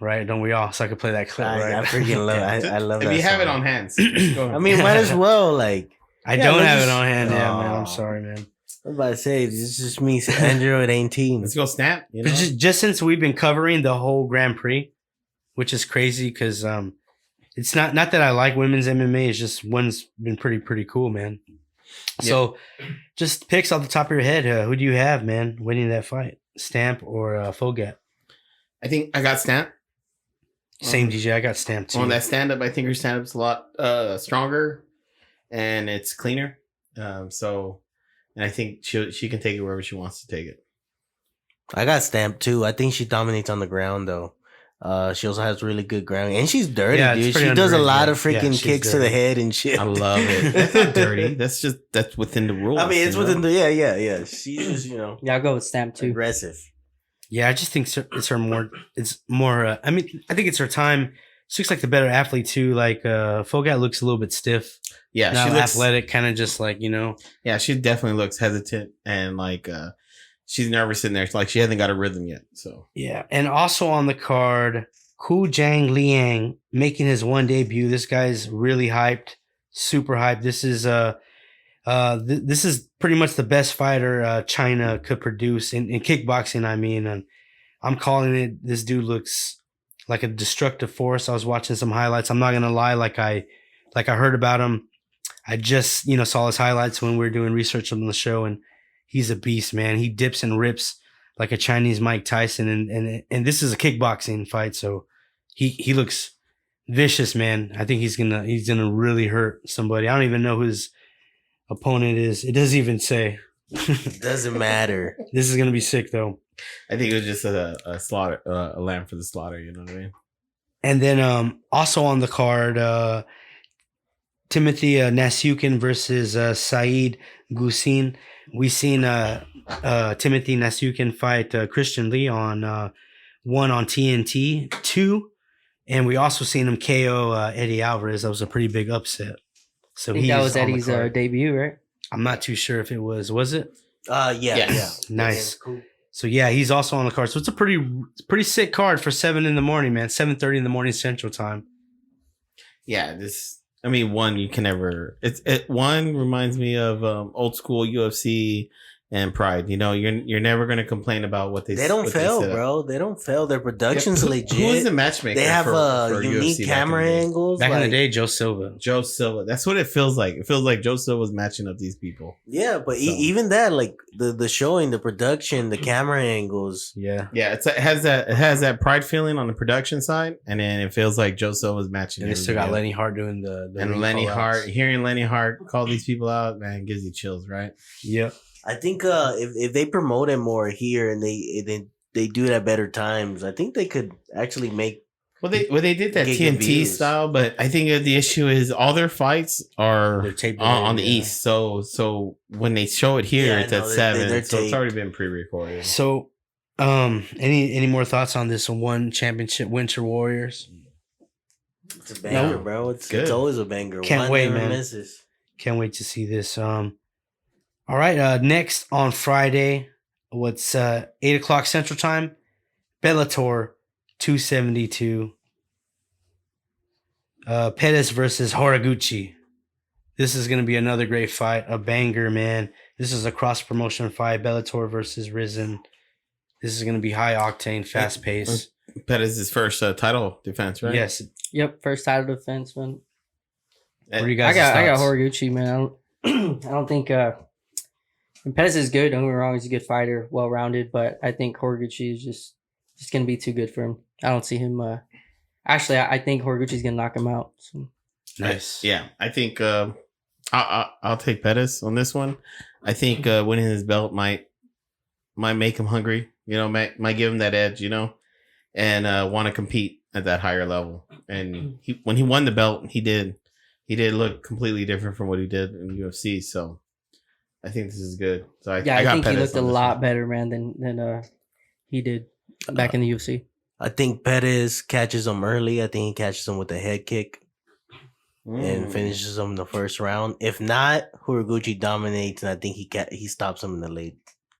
Right? Don't we all? So I could play that clip. Right? I freaking love. I love If that. you have it song. on hands, go ahead. I mean, might as well. Like, I Yeah, don't let's have it just- on hand. Yeah, man. I'm Aw. sorry, man. I was about to say, this just means Android 18. let's go snap. You know? But just since we've been covering the whole Grand Prix, which is crazy because it's not that I like women's MMA. It's just one's been pretty cool, man. So, just picks off the top of your head. Who do you have, man, winning that fight? Stamp or Fogat? I think I got Stamp. Same DJ. I got Stamp too. On that stand up, I think her stand up's a lot stronger and it's cleaner. And I think she can take it wherever she wants to take it. I got Stamp too. I think she dominates on the ground though. She also has really good ground, and she's dirty, dude. She does a lot of freaking kicks to the head and shit. I love it. That's not dirty. That's within the rules. I mean, it's within the yeah. She's just Yeah, I'll go with Stamp too. Aggressive. Yeah, I just think it's her more. It's more. I mean, I think it's her time. She looks like the better athlete too. Like Fogat looks a little bit stiff. Yeah, not she looks athletic, kind of just like Yeah, she definitely looks hesitant and like she's nervous in there. Like she hasn't got a rhythm yet. So yeah, and also on the card, Ku Jang Liang making his one debut. This guy's really hyped, super hyped. This is this is pretty much the best fighter China could produce in kickboxing. I mean, and I'm calling it. This dude looks like a destructive force. I was watching some highlights. I'm not gonna lie, like I heard about him. I just saw his highlights when we were doing research on the show, and he's a beast, man. He dips and rips like a Chinese Mike Tyson, and this is a kickboxing fight, so he looks vicious, man. I think he's gonna really hurt somebody. I don't even know who his opponent is. It doesn't even say. Doesn't matter. This is gonna be sick though. I think it was just a slaughter, a lamb for the slaughter. You know what I mean? And then also on the card, Timothy Nasukin versus Saeed Gusin. We seen Timothy Nasukin fight Christian Lee on one on TNT 2, and we also seen him KO Eddie Alvarez. That was a pretty big upset. So I think that was Eddie's debut, right? I'm not too sure if it was. Was it? Yeah. Nice. Cool. So yeah, he's also on the card. So it's a pretty sick card for 7 a.m, man. 7:30 in the morning Central Time. Yeah, one you can never. One reminds me of old school UFC and Pride. You're never gonna complain about what they. They don't what fail, they set up. bro. They don't fail. Their production's legit. Who is the matchmaker? They have for unique UFC camera angles. Back in the day, Joe Silva. Joe Silva. That's what it feels like. It feels like Joe Silva's matching up these people. Yeah, but even that, like the showing, the production, the camera angles. Yeah. It has that Pride feeling on the production side, and then it feels like Joe Silva's matching. And they still got Lenny Hart doing the and Lenny Hart. Hearing Lenny Hart call these people out, man, gives you chills, right? Yep. I think if they promote it more here and they do it at better times, I think they could actually make. Well, they did that TNT style, but I think the issue is all their fights are on the East. So when they show it here, it's at 7. So it's already been pre-recorded. So, any more thoughts on this one championship Winter Warriors? It's a banger, bro. It's always a banger. Can't wait, man. Misses. Can't wait to see this. All right. Next on Friday, what's 8:00 Central Time? Bellator 272. Pettis versus Horiguchi. This is going to be another great fight. A banger, man. This is a cross-promotion fight. Bellator versus Risen. This is going to be high octane, fast pace. Pettis' first title defense, right? Yes. Yep, first title defense, man. What are you guys? I got Horiguchi, man. I don't think Pettis is good. Don't get me wrong, he's a good fighter, well rounded, but I think Horiguchi is just gonna be too good for him. I don't see him. Actually, I think Horiguchi's gonna knock him out. So. Nice. Yeah, I think I'll take Pettis on this one. I think winning his belt might make him hungry. Might give him that edge. And want to compete at that higher level. And when he won the belt, he did look completely different from what he did in UFC. So I think this is good. So I think he looked a lot better, man, than he did back in the UFC. I think Pettis catches him early. I think he catches him with a head kick and finishes him in the first round. If not, Horiguchi dominates, and I think he stops him in the late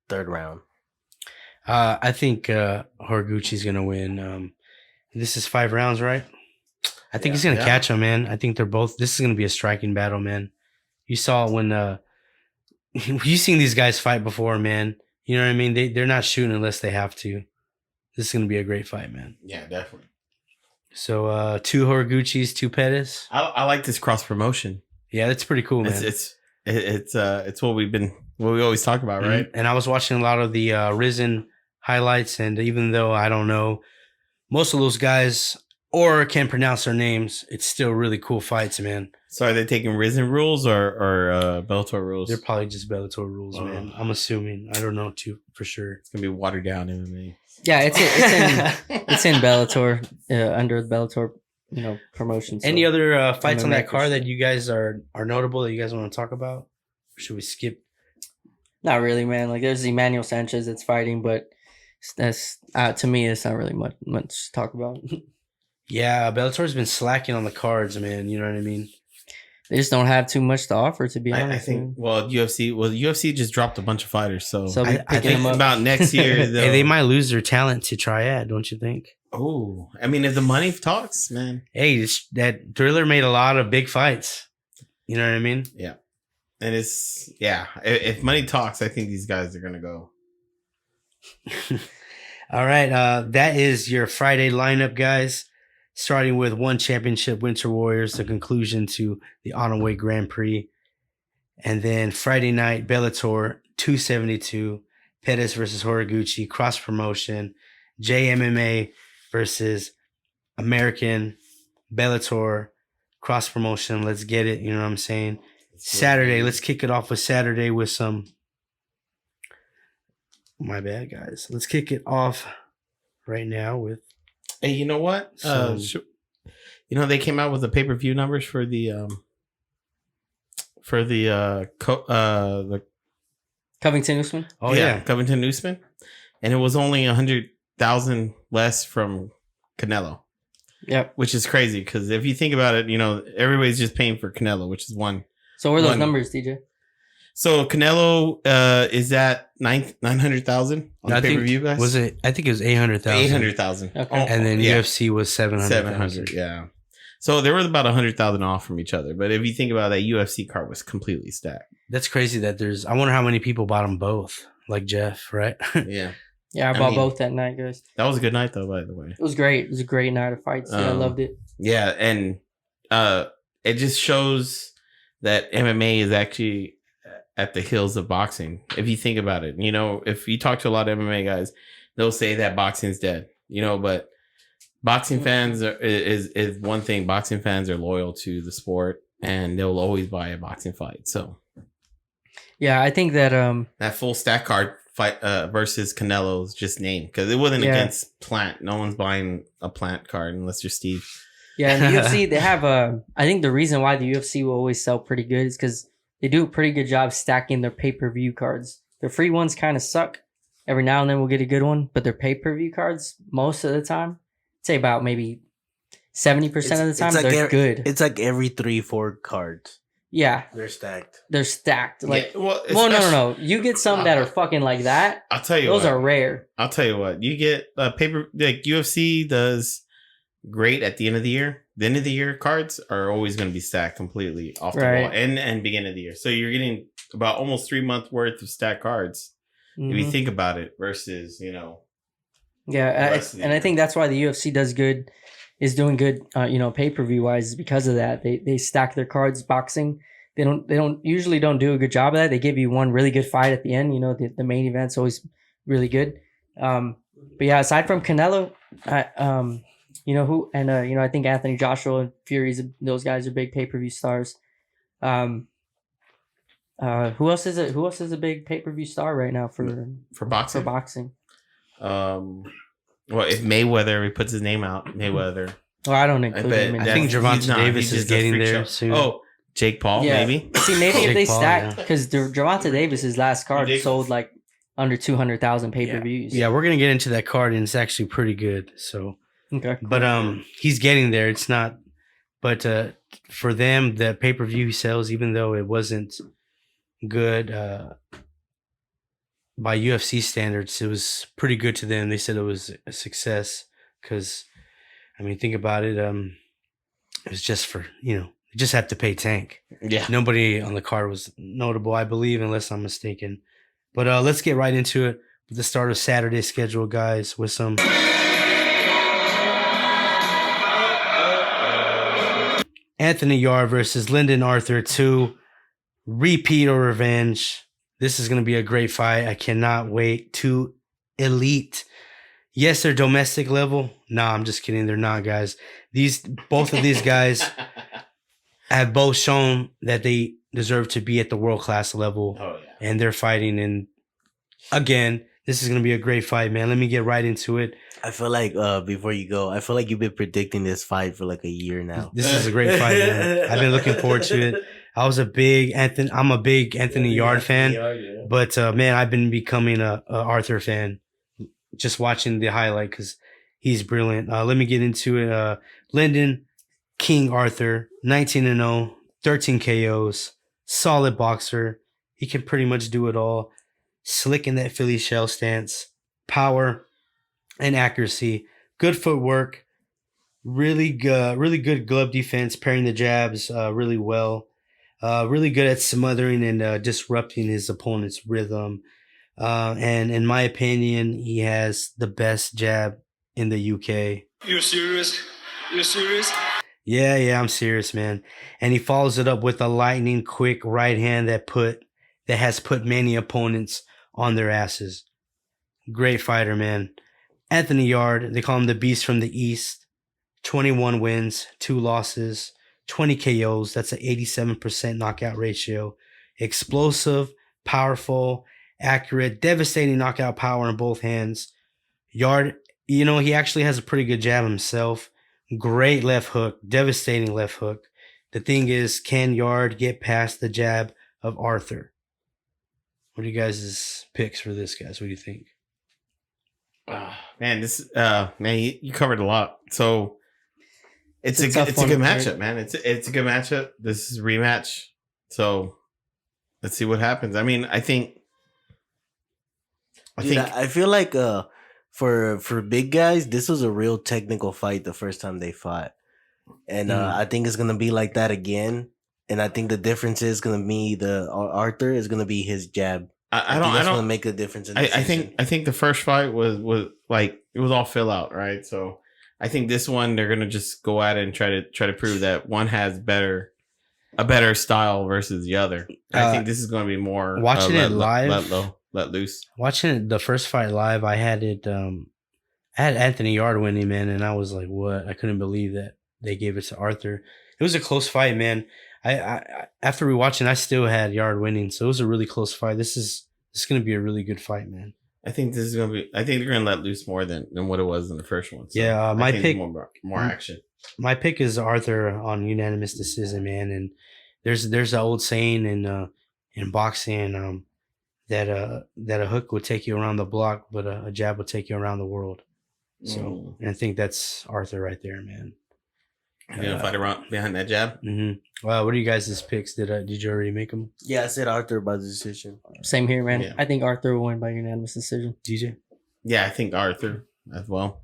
third round. I think Horiguchi's gonna win. This is 5 rounds, right? I think he's gonna catch him, man. I think they're both. This is gonna be a striking battle, man. You saw when you've seen these guys fight before, man. You know what I mean? They're not shooting unless they have to. This is gonna be a great fight, man. Yeah, definitely. So 2 Horiguchis, 2 Pettis. I like this cross promotion. Yeah, that's pretty cool, man. It's what we always talk about, right? And I was watching a lot of the Risen highlights, and even though I don't know most of those guys or can pronounce their names, it's still really cool fights, man. So are they taking Risen rules or Bellator rules? They're probably just Bellator rules, man. I'm assuming. I don't know too for sure. It's gonna be watered down MMA. Yeah, it's in Bellator under the Bellator promotion. So. Any other fights on that card that you guys are notable that you guys want to talk about? Or should we skip? Not really, man. Like there's Emmanuel Sanchez that's fighting, but that's to me, it's not really much to talk about. Yeah, Bellator's been slacking on the cards, man. You know what I mean? They just don't have too much to offer, to be honest. I think. Well, UFC just dropped a bunch of fighters, so I think about next year, hey, they might lose their talent to Triad, don't you think? Oh, I mean, if the money talks, man. Hey, that Thriller made a lot of big fights. You know what I mean? Yeah, and if money talks, I think these guys are gonna go. All right, that is your Friday lineup, guys. Starting with One Championship Winter Warriors, the conclusion to the Ottaway Grand Prix. And then Friday night, Bellator 272, Pettis versus Horiguchi, cross promotion, JMMA versus American, Bellator, cross promotion. Let's get it. You know what I'm saying? Saturday, let's kick it off with Saturday with some. My bad, guys. Let's kick it off right now with. Hey, you know what? They came out with the pay-per-view numbers for the Covington Usman. Oh yeah, Covington Usman, and it was only 100,000 less from Canelo. Yep, which is crazy because if you think about it, everybody's just paying for Canelo, which is one. So what are those numbers, DJ? So Canelo is at 900,000 on the pay-per-view, guys. Was it? I think it was 800,000. 800,000. Okay. And then UFC was 700. Yeah. So there was about 100,000 off from each other. But if you think about it, that UFC card was completely stacked. That's crazy that there's. I wonder how many people bought them both, like Jeff, right? Yeah. Yeah, I bought both that night, guys. That was a good night, though, by the way. It was great. It was a great night of fights. I loved it. Yeah, and it just shows that MMA is actually at the heels of boxing. If you think about it, if you talk to a lot of MMA guys, they'll say that boxing's dead, but boxing fans is one thing. Boxing fans are loyal to the sport and they'll always buy a boxing fight. So yeah, I think that that full stack card fight versus Canelo's just named because it wasn't against Plant. No one's buying a Plant card unless you're Steve. Yeah, and the UFC, they have I think the reason why the UFC will always sell pretty good is because they do a pretty good job stacking their pay-per-view cards. Their free ones kind of suck. Every now and then we'll get a good one, but their pay-per-view cards, most of the time, I'd say about maybe 70% of the time, they're good. It's like every 3-4 cards. Yeah. They're stacked. They're stacked. Like, no. You get some that are fucking like that. I'll tell you those are rare. I'll tell you what. You get paper, like UFC does great at the end of the year. The end of the year cards are always going to be stacked completely off the wall and beginning of the year. So you're getting about almost 3 months worth of stacked cards if you think about it versus, Yeah, I think that's why the UFC is doing good, pay-per-view wise because of that. They stack their cards. Boxing, they usually don't do a good job of that. They give you one really good fight at the end. The main event's always really good. But yeah, aside from Canelo, I think Anthony Joshua and Fury's, those guys are big pay-per-view stars. Who else is it? Who else is a big pay-per-view star right now for boxing? For boxing. Well, if Mayweather, he puts his name out, Mayweather. Well, I don't include him. I think Gervonta Davis is getting there soon. Oh, Jake Paul, maybe. See, maybe if they stack, because Gervonta Davis's last card sold like under 200,000 pay-per-views. Yeah, we're gonna get into that card, and it's actually pretty good. So. Okay. Cool. But he's getting there. It's not, but for them, the pay-per-view sales, even though it wasn't good by UFC standards, it was pretty good to them. They said it was a success because, think about it. It was just for you just have to pay Tank. Yeah. Nobody on the card was notable, I believe, unless I'm mistaken. But let's get right into it with the start of Saturday's schedule, guys, with some. Anthony Yarde versus Lyndon Arthur 2. repeat or revenge. This is going to be a great fight. I cannot wait. Two elite. Yes, they're domestic level. Nah, I'm just kidding. They're not, guys. Both of these guys have both shown that they deserve to be at the world class level. Oh, yeah. And they're fighting. And again, this is going to be a great fight, man. Let me get right into it. I feel like before you go, I feel like you've been predicting this fight for like a year now. This is a great fight, man. I've been looking forward to it. I'm a big Anthony Yarde fan, but man, I've been becoming a Arthur fan. Just watching the highlight because he's brilliant. Let me get into it. Lyndon King Arthur, 19-0, 13 KOs, solid boxer. He can pretty much do it all. Slick in that Philly shell stance, power and accuracy, good footwork, really good glove defense, pairing the jabs really well. Really good at smothering and disrupting his opponent's rhythm. And in my opinion, he has the best jab in the UK. You serious? You serious? Yeah, I'm serious, man. And he follows it up with a lightning quick right hand that has put many opponents on their asses. Great fighter, man. Anthony Yarde, they call him the Beast from the East. 21 wins, 2 losses, 20 KOs. That's an 87% knockout ratio. Explosive, powerful, accurate, devastating knockout power in both hands. Yarde, he actually has a pretty good jab himself. Great left hook, devastating left hook. The thing is, can Yarde get past the jab of Arthur? What are you guys' picks for this, guys? What do you think? Man, you covered a lot. So it's a good matchup, man. It's a good matchup. This is a rematch. So let's see what happens. I mean, I feel like for big guys, this was a real technical fight the first time they fought. And I think it's gonna be like that again. And I think the difference is gonna be Arthur is gonna be his jab. I don't make a difference. I think the first fight was like it was all fill out, right? So I think this one they're gonna just go at it and try to prove that one has a better style versus the other. I think this is gonna be more watching it live, let loose. Watching the first fight live, I had Anthony Yarde winning, man, and I was like, what? I couldn't believe that they gave it to Arthur. It was a close fight, man. I after rewatching, I still had Yarde winning, so it was a really close fight. This is going to be a really good fight, man. I think they're going to let loose more than what it was in the first one. So yeah, my pick more action. My pick is Arthur on unanimous decision, man. And there's an old saying in boxing that a hook will take you around the block, but a jab will take you around the world. So and I think that's Arthur right there, man. You gonna fight around behind that jab? Mm-hmm. What are you guys' picks? Did you already make them? Yeah, I said Arthur by decision. Same here, man. Yeah. I think Arthur will win by unanimous decision. DJ? Yeah, I think Arthur as well.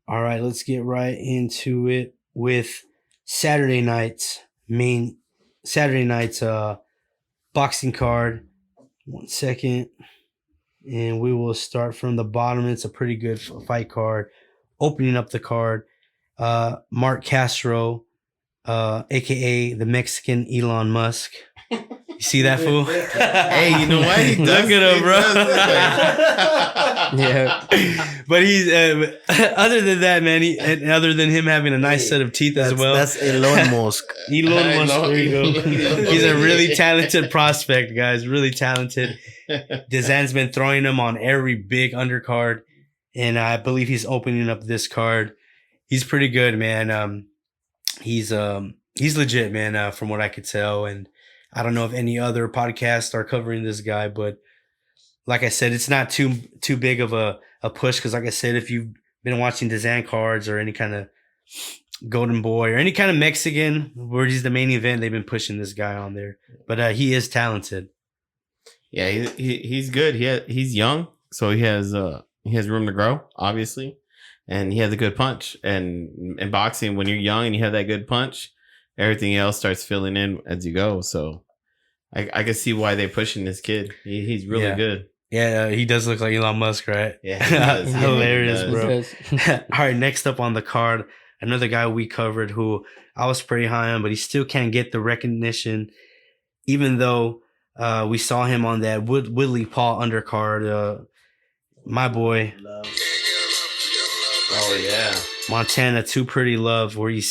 All right, let's get right into it with Saturday night's boxing card. 1 second. And we will start from the bottom. It's a pretty good fight card. Opening up the card. Mark Castro, aka the Mexican Elon Musk. You see that fool? Hey, you know what? Look at him, bro. Yeah. But he's other than that, man. Other than him having a nice set of teeth as well. That's Elon Musk. Elon Musk. There you go. He's a really talented prospect, guys. Really talented. Dazan's been throwing him on every big undercard, and I believe he's opening up this card. He's pretty good, man. He's legit, man, from what I could tell. And I don't know if any other podcasts are covering this guy, but like I said, it's not too big of a push. Cause like I said, if you've been watching Dazan cards or any kind of Golden Boy or any kind of Mexican where he's the main event, they've been pushing this guy on there, but he is talented. Yeah. He's good. He's young. So he has room to grow, obviously. And he has a good punch. And in boxing, when you're young and you have that good punch, everything else starts filling in as you go. So I can see why they're pushing this kid. He's really good. Yeah, he does look like Elon Musk, right? Yeah, he does. Hilarious, He bro. All right, next up on the card, another guy we covered who I was pretty high on, but he still can't get the recognition even though we saw him on that Woodley Paul undercard, my boy. Oh yeah, Montana, Too Pretty Love, where he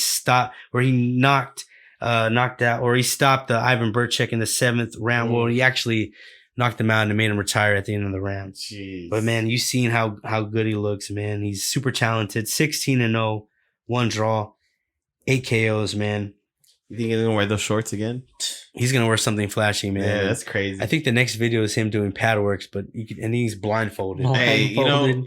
knocked out, or he stopped Ivan Burchek in the 7th round. Well, he actually knocked him out and made him retire at the end of the round. Jeez. But man, you've seen how good he looks, man. He's super talented. 16-0, 1 draw, 8 KOs, man. You think he's gonna wear those shorts again? He's gonna wear something flashy, man. Yeah, that's crazy. I think the next video is him doing pad works, and he's blindfolded. Hey, you know,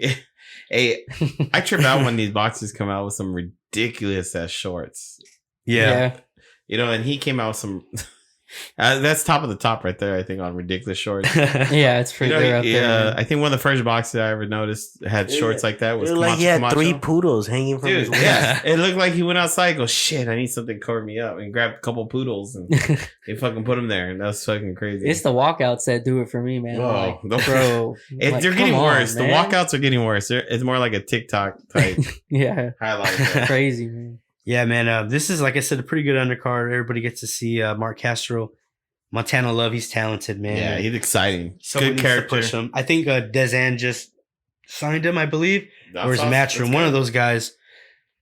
hey, I trip out when these boxers come out with some ridiculous ass shorts. Yeah. You know, and he came out with some. That's top of the top right there, I think, on ridiculous shorts. Yeah, it's pretty good out there. I think one of the first boxers I ever noticed had shorts like that. Was like he had 3 poodles hanging from his waist. Yeah, it looked like he went outside and goes, shit, I need something to cover me up, and grabbed a couple poodles and they fucking put them there, and that's fucking crazy. It's the walkouts that do it for me, man. Oh, like, bro, they're getting worse. Man. The walkouts are getting worse. It's more like a TikTok type highlight. Crazy, man. Yeah, man. This is, like I said, a pretty good undercard. Everybody gets to see Mark Castro. Montana Love, he's talented, man. Yeah, he's exciting. Good character. Push him. I think Dezan just signed him, I believe. Or his Matchroom. One of those guys.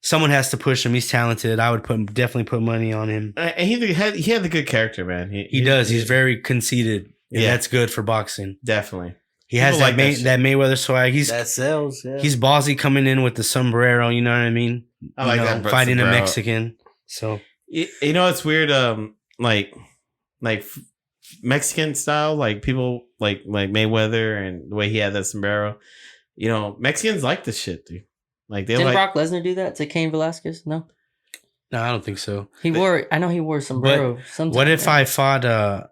Someone has to push him. He's talented. I would definitely put money on him. And he had the good character, man. He does. He's very conceited. Yeah, that's good for boxing. Definitely. He has that Mayweather swag. That sells. Yeah. He's ballsy coming in with the sombrero. You know what I mean? I like that. Fighting a Mexican. So you know, it's weird. Like Mexican style, like people like Mayweather and the way he had that sombrero. You know, Mexicans like this shit, dude. Like they Didn't Brock Lesnar do that to Cain Velasquez? No, I don't think so. I know he wore sombrero. What if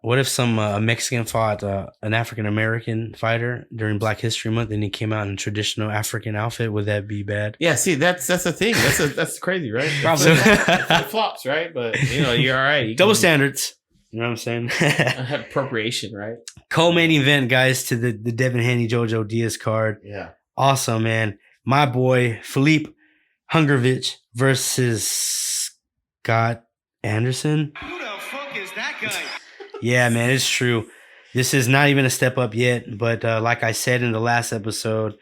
what if some Mexican fought an African American fighter during Black History Month and he came out in traditional African outfit? Would that be bad? Yeah, see, that's the thing. That's crazy, right? Probably. It flops, right? But you know, you're all right. Double standards. You know what I'm saying? Appropriation, right? Co-main event, guys, to the Devin Haney Jojo Diaz card. Yeah. Awesome, man. My boy Philippe Hungervich versus Scott Anderson. Who the fuck is that guy? Yeah, man, it's true. This is not even a step up yet, but like I said in the last episode,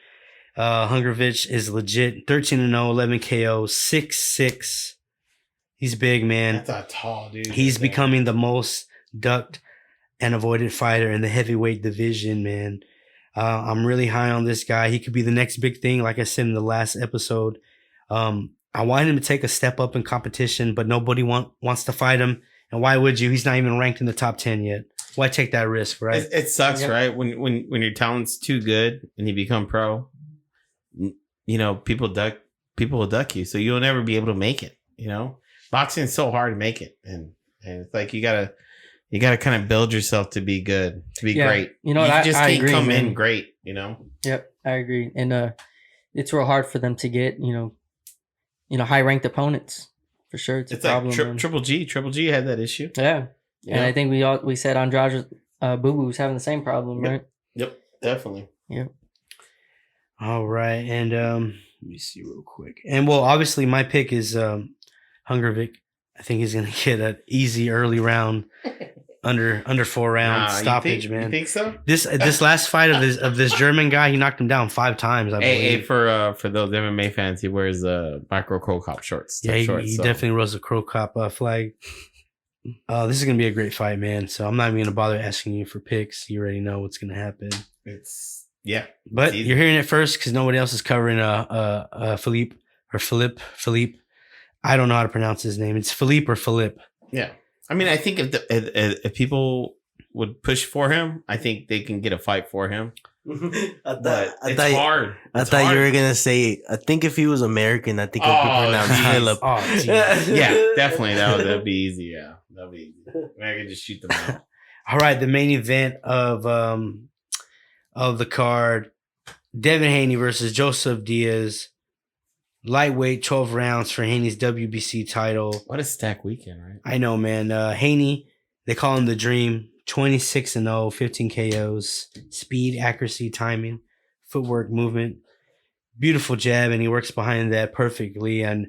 Hungervich is legit. 13-0, 11 KO, 6'6". He's big, man. That's a tall dude. He's becoming the most ducked and avoided fighter in the heavyweight division, man. I'm really high on this guy. He could be the next big thing, like I said in the last episode. I want him to take a step up in competition, but nobody wants to fight him. And why would you? He's not even ranked in the top 10 yet. Why take that risk, right? It sucks, right? When your talent's too good and you become pro, you know, people will duck you. So you'll never be able to make it, you know? Boxing is so hard to make it. And it's like you gotta kind of build yourself to be good, to be great. You know, you just can't come in great, you know? Yep, I agree. And it's real hard for them to get, you know, high ranked opponents. For sure. It's a problem. Like Triple G had that issue. Yeah. And I think we said Andrade Boo Boo was having the same problem, right? Yep, definitely. Yep. All right. And let me see real quick. And well, obviously my pick is Hungervich. I think he's gonna get an easy early round under 4 round stoppage, man. You think so? This last fight of this German guy, he knocked him down 5 times. I believe. Hey, for those MMA fans, he wears micro Crow Cop shorts. Yeah, he definitely wears a Crow Cop flag. This is gonna be a great fight, man. So I'm not even gonna bother asking you for picks. You already know what's gonna happen. But you're hearing it first because nobody else is covering Philippe. I don't know how to pronounce his name. It's Philippe or Philippe. Yeah. I mean, I think if people would push for him, I think they can get a fight for him. It's hard. I thought you were gonna say. I think if he was American, I think it would be pronounced Philip. Yeah, definitely. That'd be easy. Yeah, that'd be easy. I could just shoot them out. All right, the main event of the card: Devin Haney versus Joseph Diaz. Lightweight, 12 rounds for Haney's WBC title. What a stack weekend, right? I know, man. Haney, they call him the Dream. 26-0, 15 KOs. Speed, accuracy, timing, footwork, movement. Beautiful jab, and he works behind that perfectly. And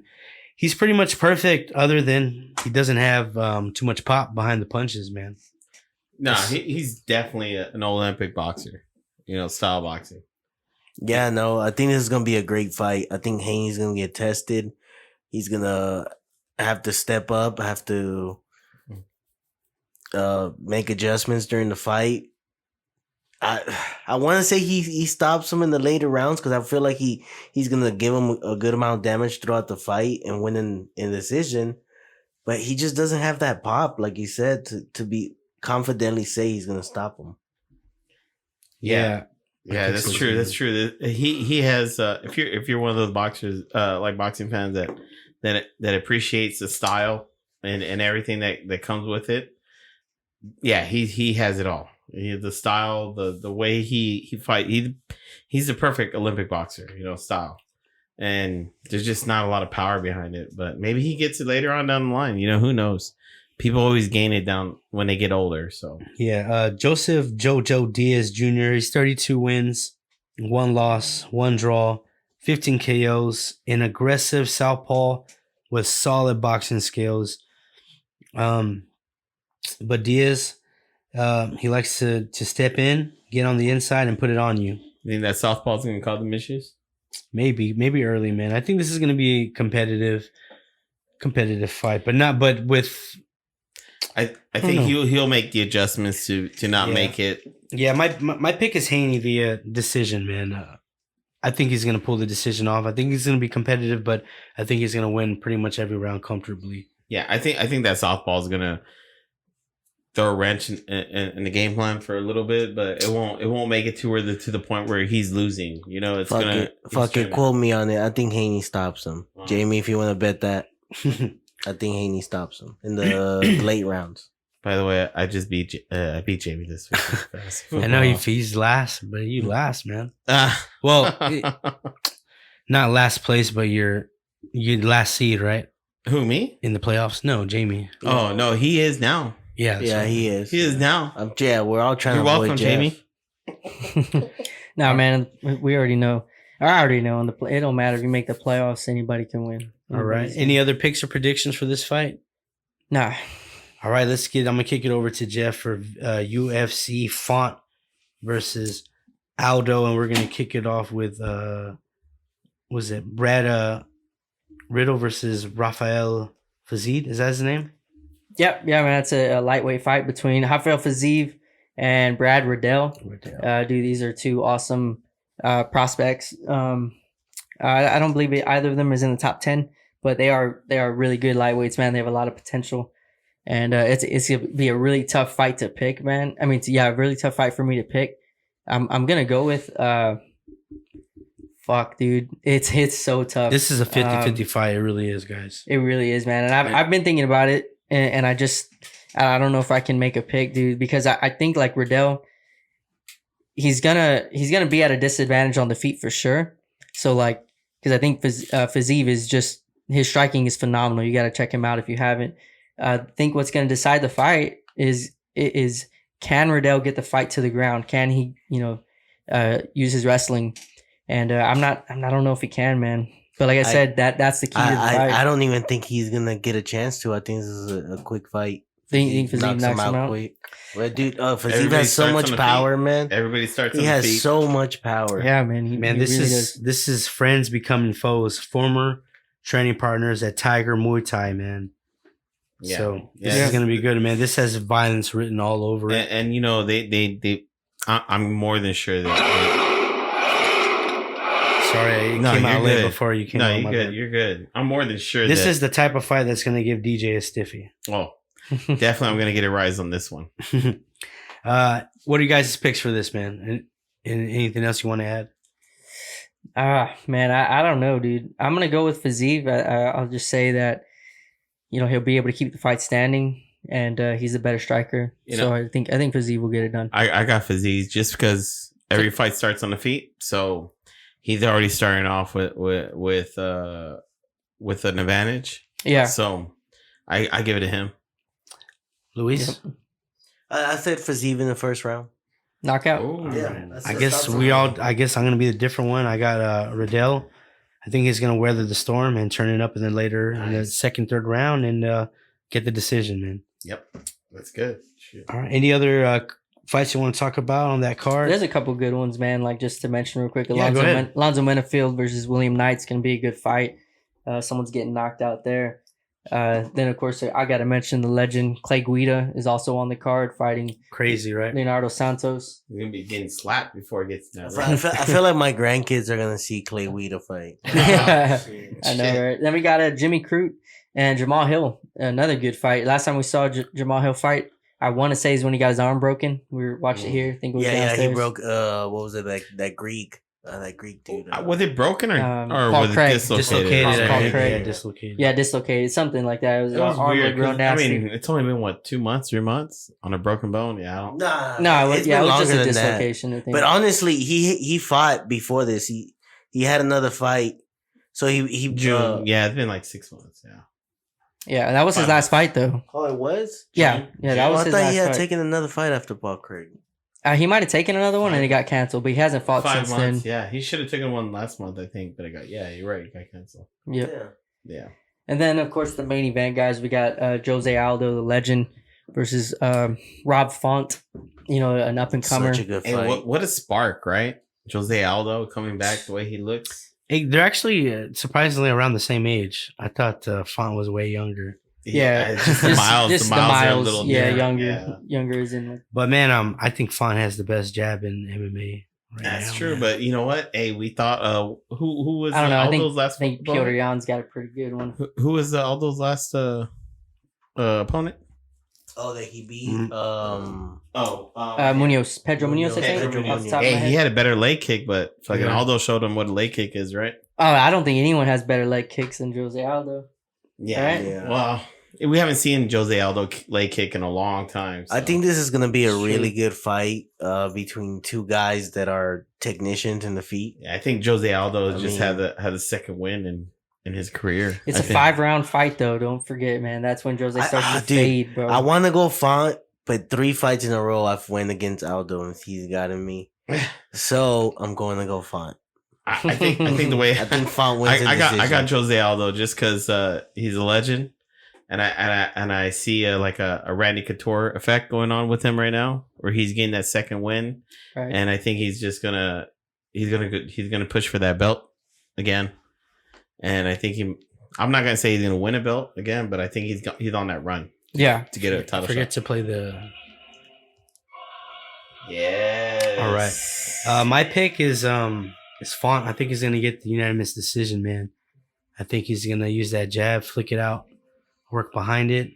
he's pretty much perfect other than he doesn't have too much pop behind the punches, man. No, he's definitely an Olympic boxer. Style boxing. Yeah, no, I think this is gonna be a great fight. I think Haney's gonna get tested. He's gonna have to step up, have to make adjustments during the fight. I want to say he stops him in the later rounds because I feel like he's gonna give him a good amount of damage throughout the fight and win in decision. But he just doesn't have that pop, like you said, to be confidently say he's gonna stop him. Yeah. Yeah, that's true. That's true. He has. If you're one of those boxers, like boxing fans that appreciates the style and everything that comes with it. Yeah, he has it all. The style, the way he fight. He's the perfect Olympic boxer. Style. And there's just not a lot of power behind it. But maybe he gets it later on down the line. Who knows? People always gain it down when they get older. So yeah, Joseph Jojo Diaz Jr. He's 32 wins, 1 loss, 1 draw, 15 KOs, an aggressive southpaw with solid boxing skills. But Diaz, he likes to step in, get on the inside, and put it on you. You think that southpaw's gonna cause them issues? Maybe early, man. I think this is gonna be a competitive fight, but with. I think he'll make the adjustments to not make it. Yeah, my pick is Haney via decision, man. I think he's gonna pull the decision off. I think he's gonna be competitive, but I think he's gonna win pretty much every round comfortably. Yeah, I think that southpaw is gonna throw a wrench in the game plan for a little bit, but it won't make it to the point where he's losing. Fuck it. Quote me on it. I think Haney stops him. Jamie, if you want to bet that. I think Haney stops him in the late rounds. By the way, I beat Jamie this week. I know he's last, but you last, man. Well, not last place, but you're last seed, right? Who, me? In the playoffs? No, Jamie. Oh no, he is now. Yeah, he is. He is now. We're all trying You're to welcome, avoid Jamie. Nah, man, we already know. I already know it don't matter if you make the playoffs, anybody can win. All right. Any other picks or predictions for this fight? Nah. All right, I'm gonna kick it over to Jeff for UFC Font versus Aldo, and we're gonna kick it off with Brad Riddle versus Rafael Fazid? Is that his name? Yep, yeah, man. That's a lightweight fight between Rafael Fazid and Brad Riddell. Dude, these are 2 awesome prospects. I don't believe either of them is in the top 10, but they are really good lightweights, man. They have a lot of potential, and it's gonna be a really tough fight to pick, man. I mean, a really tough fight for me to pick. I'm gonna go with fuck, dude. It's so tough. This is a 50-50 fight. It really is, guys. It really is, man. And I've been thinking about it, and I don't know if I can make a pick, dude, because I think like Riddell, he's gonna be at a disadvantage on the feet for sure. So like, because I think Faziev is just, his striking is phenomenal. You got to check him out if you haven't. I think what's going to decide the fight is can Riddell get the fight to the ground? Can he, use his wrestling? And I don't know if he can, man. But like I said, that's the key to the fight. I don't even think he's gonna get a chance to. I think this is a quick fight. Think Faziev knocks him out quick. Well, dude, Faziev has so much power, man. Everybody starts. He has so much power. Yeah, man. This is friends becoming foes. Former training partners at Tiger Muay Thai, man. Yeah. So this is gonna be good, man. This has violence written all over it. And they I'm more than sure that. Sorry, I came out late before you came out. No, you're good. You're good. I'm more than sure. This is the type of fight that's gonna give DJ a stiffy. Oh, definitely. I'm gonna get a rise on this one. What are you guys' picks for this, man? And anything else you want to add? Man, I don't know, dude. I'm gonna go with Faziev. I'll just say that he'll be able to keep the fight standing, and he's a better striker. So I think Faziev will get it done. I got Faziev just because every fight starts on the feet, so he's already starting off with an advantage. Yeah. So I give it to him. Luis? Yep. I said Faziev in the first round. Knockout. Ooh, yeah. I guess I'm gonna be the different one. I got Riddell. I think he's gonna weather the storm and turn it up, and then later in the second, third round, and get the decision, man. Yep, that's good. Shit. All right. Any other fights you want to talk about on that card? There's a couple good ones, man. Like just to mention real quick, Yeah, go ahead. Alonzo Menafield versus William Knight's gonna be a good fight. Someone's getting knocked out there. Then of course I gotta mention the legend Clay Guida is also on the card fighting Crazy, right? Leonardo Santos. You're gonna be getting slapped before it gets to that. I feel like my grandkids are gonna see Clay Guida fight. I know, right? Then we got Jimmy Crute and Jamal Hill, another good fight. Last time we saw Jamal Hill fight, I want to say is when he got his arm broken. We were watching it here. I think it was downstairs. He broke. What was it? That Greek dude. Was it broken or Paul was Craig. it dislocated? Dislocated. Yeah, dislocated, something like that. It was, It was arm weird. would grow 'Cause, nasty. I mean, it's only been what 2 months, 3 months on a broken bone. Yeah, I don't. No, it's it been was just longer a than dislocation. I that. think. But honestly, he fought before this. He had another fight, so he June. Yeah, it's been like 6 months. Yeah. Yeah, that was his last fight, though. Oh, it was. Yeah, that was I his thought last he had fight. taken another fight after Paul Craig. He might have taken another one and it got canceled, but he hasn't fought 5 since months. then. Yeah, he should have taken one last month, I think, but it got. Yeah, you're right. It got canceled. Yep. Yeah. And then, of course, the main event, guys, we got Jose Aldo, the legend, versus Rob Font, an up-and-comer. Such a good fight. And what a spark, right? Jose Aldo coming back the way he looks. Hey, they're actually surprisingly around the same age. I thought Font was way younger. Yeah, it's just the miles. Just the miles are a little different. younger. Yeah. Younger is in like. But man, I think Font has the best jab in MMA. That's now, true, man. but you know what? Hey, we thought who was I don't know. Aldo's last I think opponent? Piotr Jan's got a pretty good one. Who was Aldo's last opponent? Oh, that he beat. Munoz, Pedro Munoz, I think. Pedro off the top of my Hey, head. he had a better leg kick, but fucking Yeah. Aldo showed him what a leg kick is, right? Oh, I don't think anyone has better leg kicks than Jose Aldo. Yeah. Right? Yeah. Well, we haven't seen Jose Aldo leg kick in a long time. I so. think this is gonna be a really good fight between two guys that are technicians in the feet. Yeah, I think Jose Aldo I just mean- had a second win in his career. It's I a think. 5-round fight, though. Don't forget, man. That's when Jose starts to dude, fade, bro. I want to go Font, but 3 fights in a row I've won against Aldo and he's gotten me. So I'm going to go Font. I think the way I think Font wins. I got Jose Aldo just because he's a legend, and I see a Randy Couture effect going on with him right now, where he's getting that second win, Right. and I think he's gonna push for that belt again, and I think I'm not gonna say he's gonna win a belt again, but I think he's on that run Yeah. to get a title Forget shot. to play the. Yes. All right. My pick is Font. I think he's gonna get the unanimous decision, man. I think he's gonna use that jab, flick it out, work behind it.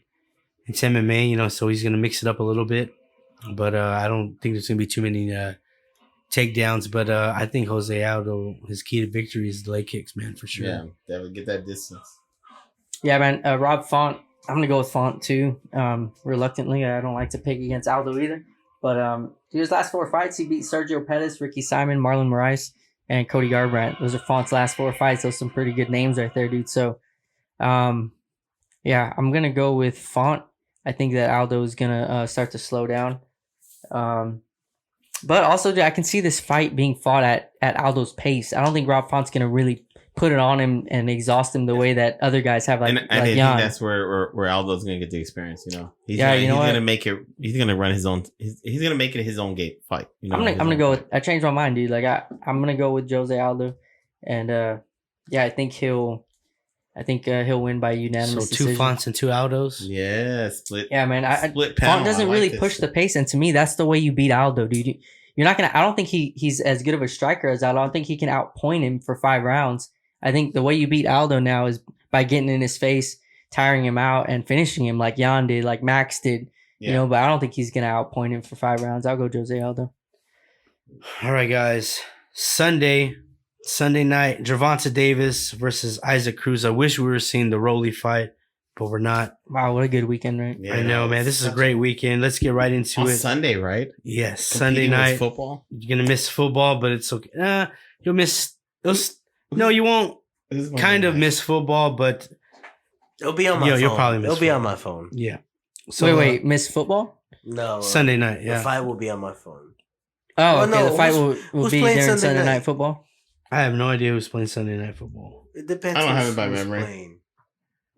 It's MMA, so he's gonna mix it up a little bit. But I don't think there's gonna be too many takedowns. But I think Jose Aldo, his key to victory is the leg kicks, man, for sure. Yeah, that would get that distance. Yeah, man. Rob Font. I'm gonna go with Font too. Reluctantly, I don't like to pick against Aldo either. But his last 4 fights, he beat Sergio Pettis, Ricky Simon, Marlon Moraes, and Cody Garbrandt. Those are Font's last 4 fights. Those are some pretty good names right there, dude. So, yeah, I'm gonna go with Font. I think that Aldo is gonna start to slow down. But also, dude, I can see this fight being fought at Aldo's pace. I don't think Rob Font's gonna really put it on him and exhaust him the way that other guys have, And I think that's where Aldo's gonna get the experience. He's gonna make it. He's gonna run his own. He's gonna make it his own gate fight. I'm gonna go with. I changed my mind, dude. Like I'm gonna go with Jose Aldo, and I think he'll win by unanimous So 2 decision. Fonts and 2 Aldos. Yeah, split. Yeah, man. Split panel. Font doesn't I like really this. push the pace, and to me, that's the way you beat Aldo, dude. You're not gonna. I don't think he's as good of a striker as Aldo. I don't think he can outpoint him for 5 rounds. I think the way you beat Aldo now is by getting in his face, tiring him out, and finishing him like Jan did, like Max did. Yeah. But I don't think he's gonna outpoint him for 5 rounds. I'll go Jose Aldo. All right, guys. Sunday night, Gervonta Davis versus Isaac Cruz. I wish we were seeing the Rolly fight, but we're not. Wow, what a good weekend, right? Yeah, I know, man. This is a great weekend. Let's get right into on it. Sunday, right? Yes, Sunday Competing with night. football. You're gonna miss football, but it's okay. You'll miss those. No, you won't. This is Monday Kind of night. miss football, but It'll be on my phone. You'll probably miss It'll be football. on my phone. yeah. So wait, miss football? No, Sunday night. The Yeah, fight will be on my phone. Oh, Well, okay. no, The fight will who's be playing during Sunday Sunday night? night football. I have no idea who's playing Sunday night football. It depends. I don't have who's- it by who's memory. playing.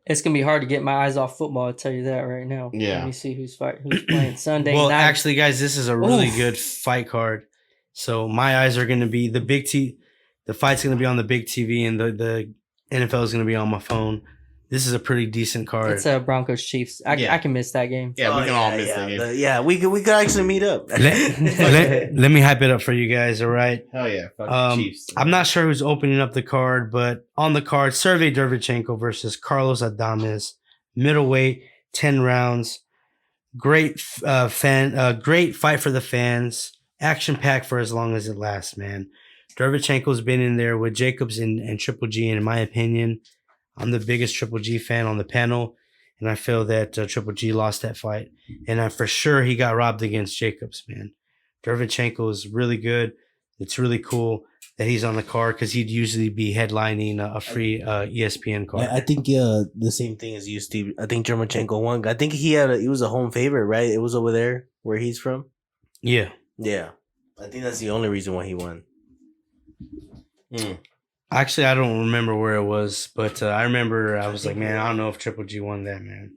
It's gonna be hard to get my eyes off football. I'll tell you that right now. Yeah. Let me see who's playing Sunday Well, night. actually, guys, this is a really good fight card. So my eyes are going to be the fight's going to be on the big TV, and the NFL is going to be on my phone. This is a pretty decent card. It's Broncos Chiefs. I can miss that game. Yeah, we can all miss that game. We could actually meet up. let me hype it up for you guys. All right. Hell yeah, fuck Chiefs. I'm not sure who's opening up the card, but on the card, Sergey Derevchenko versus Carlos Adames, middleweight, 10 rounds. Great great fight for the fans. Action packed for as long as it lasts, man. Derevchenko's been in there with Jacobs and Triple G, and in my opinion, I'm the biggest Triple G fan on the panel, and I feel that Triple G lost that fight, and for sure he got robbed against Jacobs, man. Derevchenko is really good. It's really cool that he's on the card because he'd usually be headlining a free ESPN card. I think the same thing as you, Steve. I think Derevchenko won. I think he was a home favorite, right? It was over there where he's from. Yeah. Yeah. I think that's the only reason why he won. Actually, I don't remember where it was, but I remember I was like, man, I don't know if Triple G won that, man.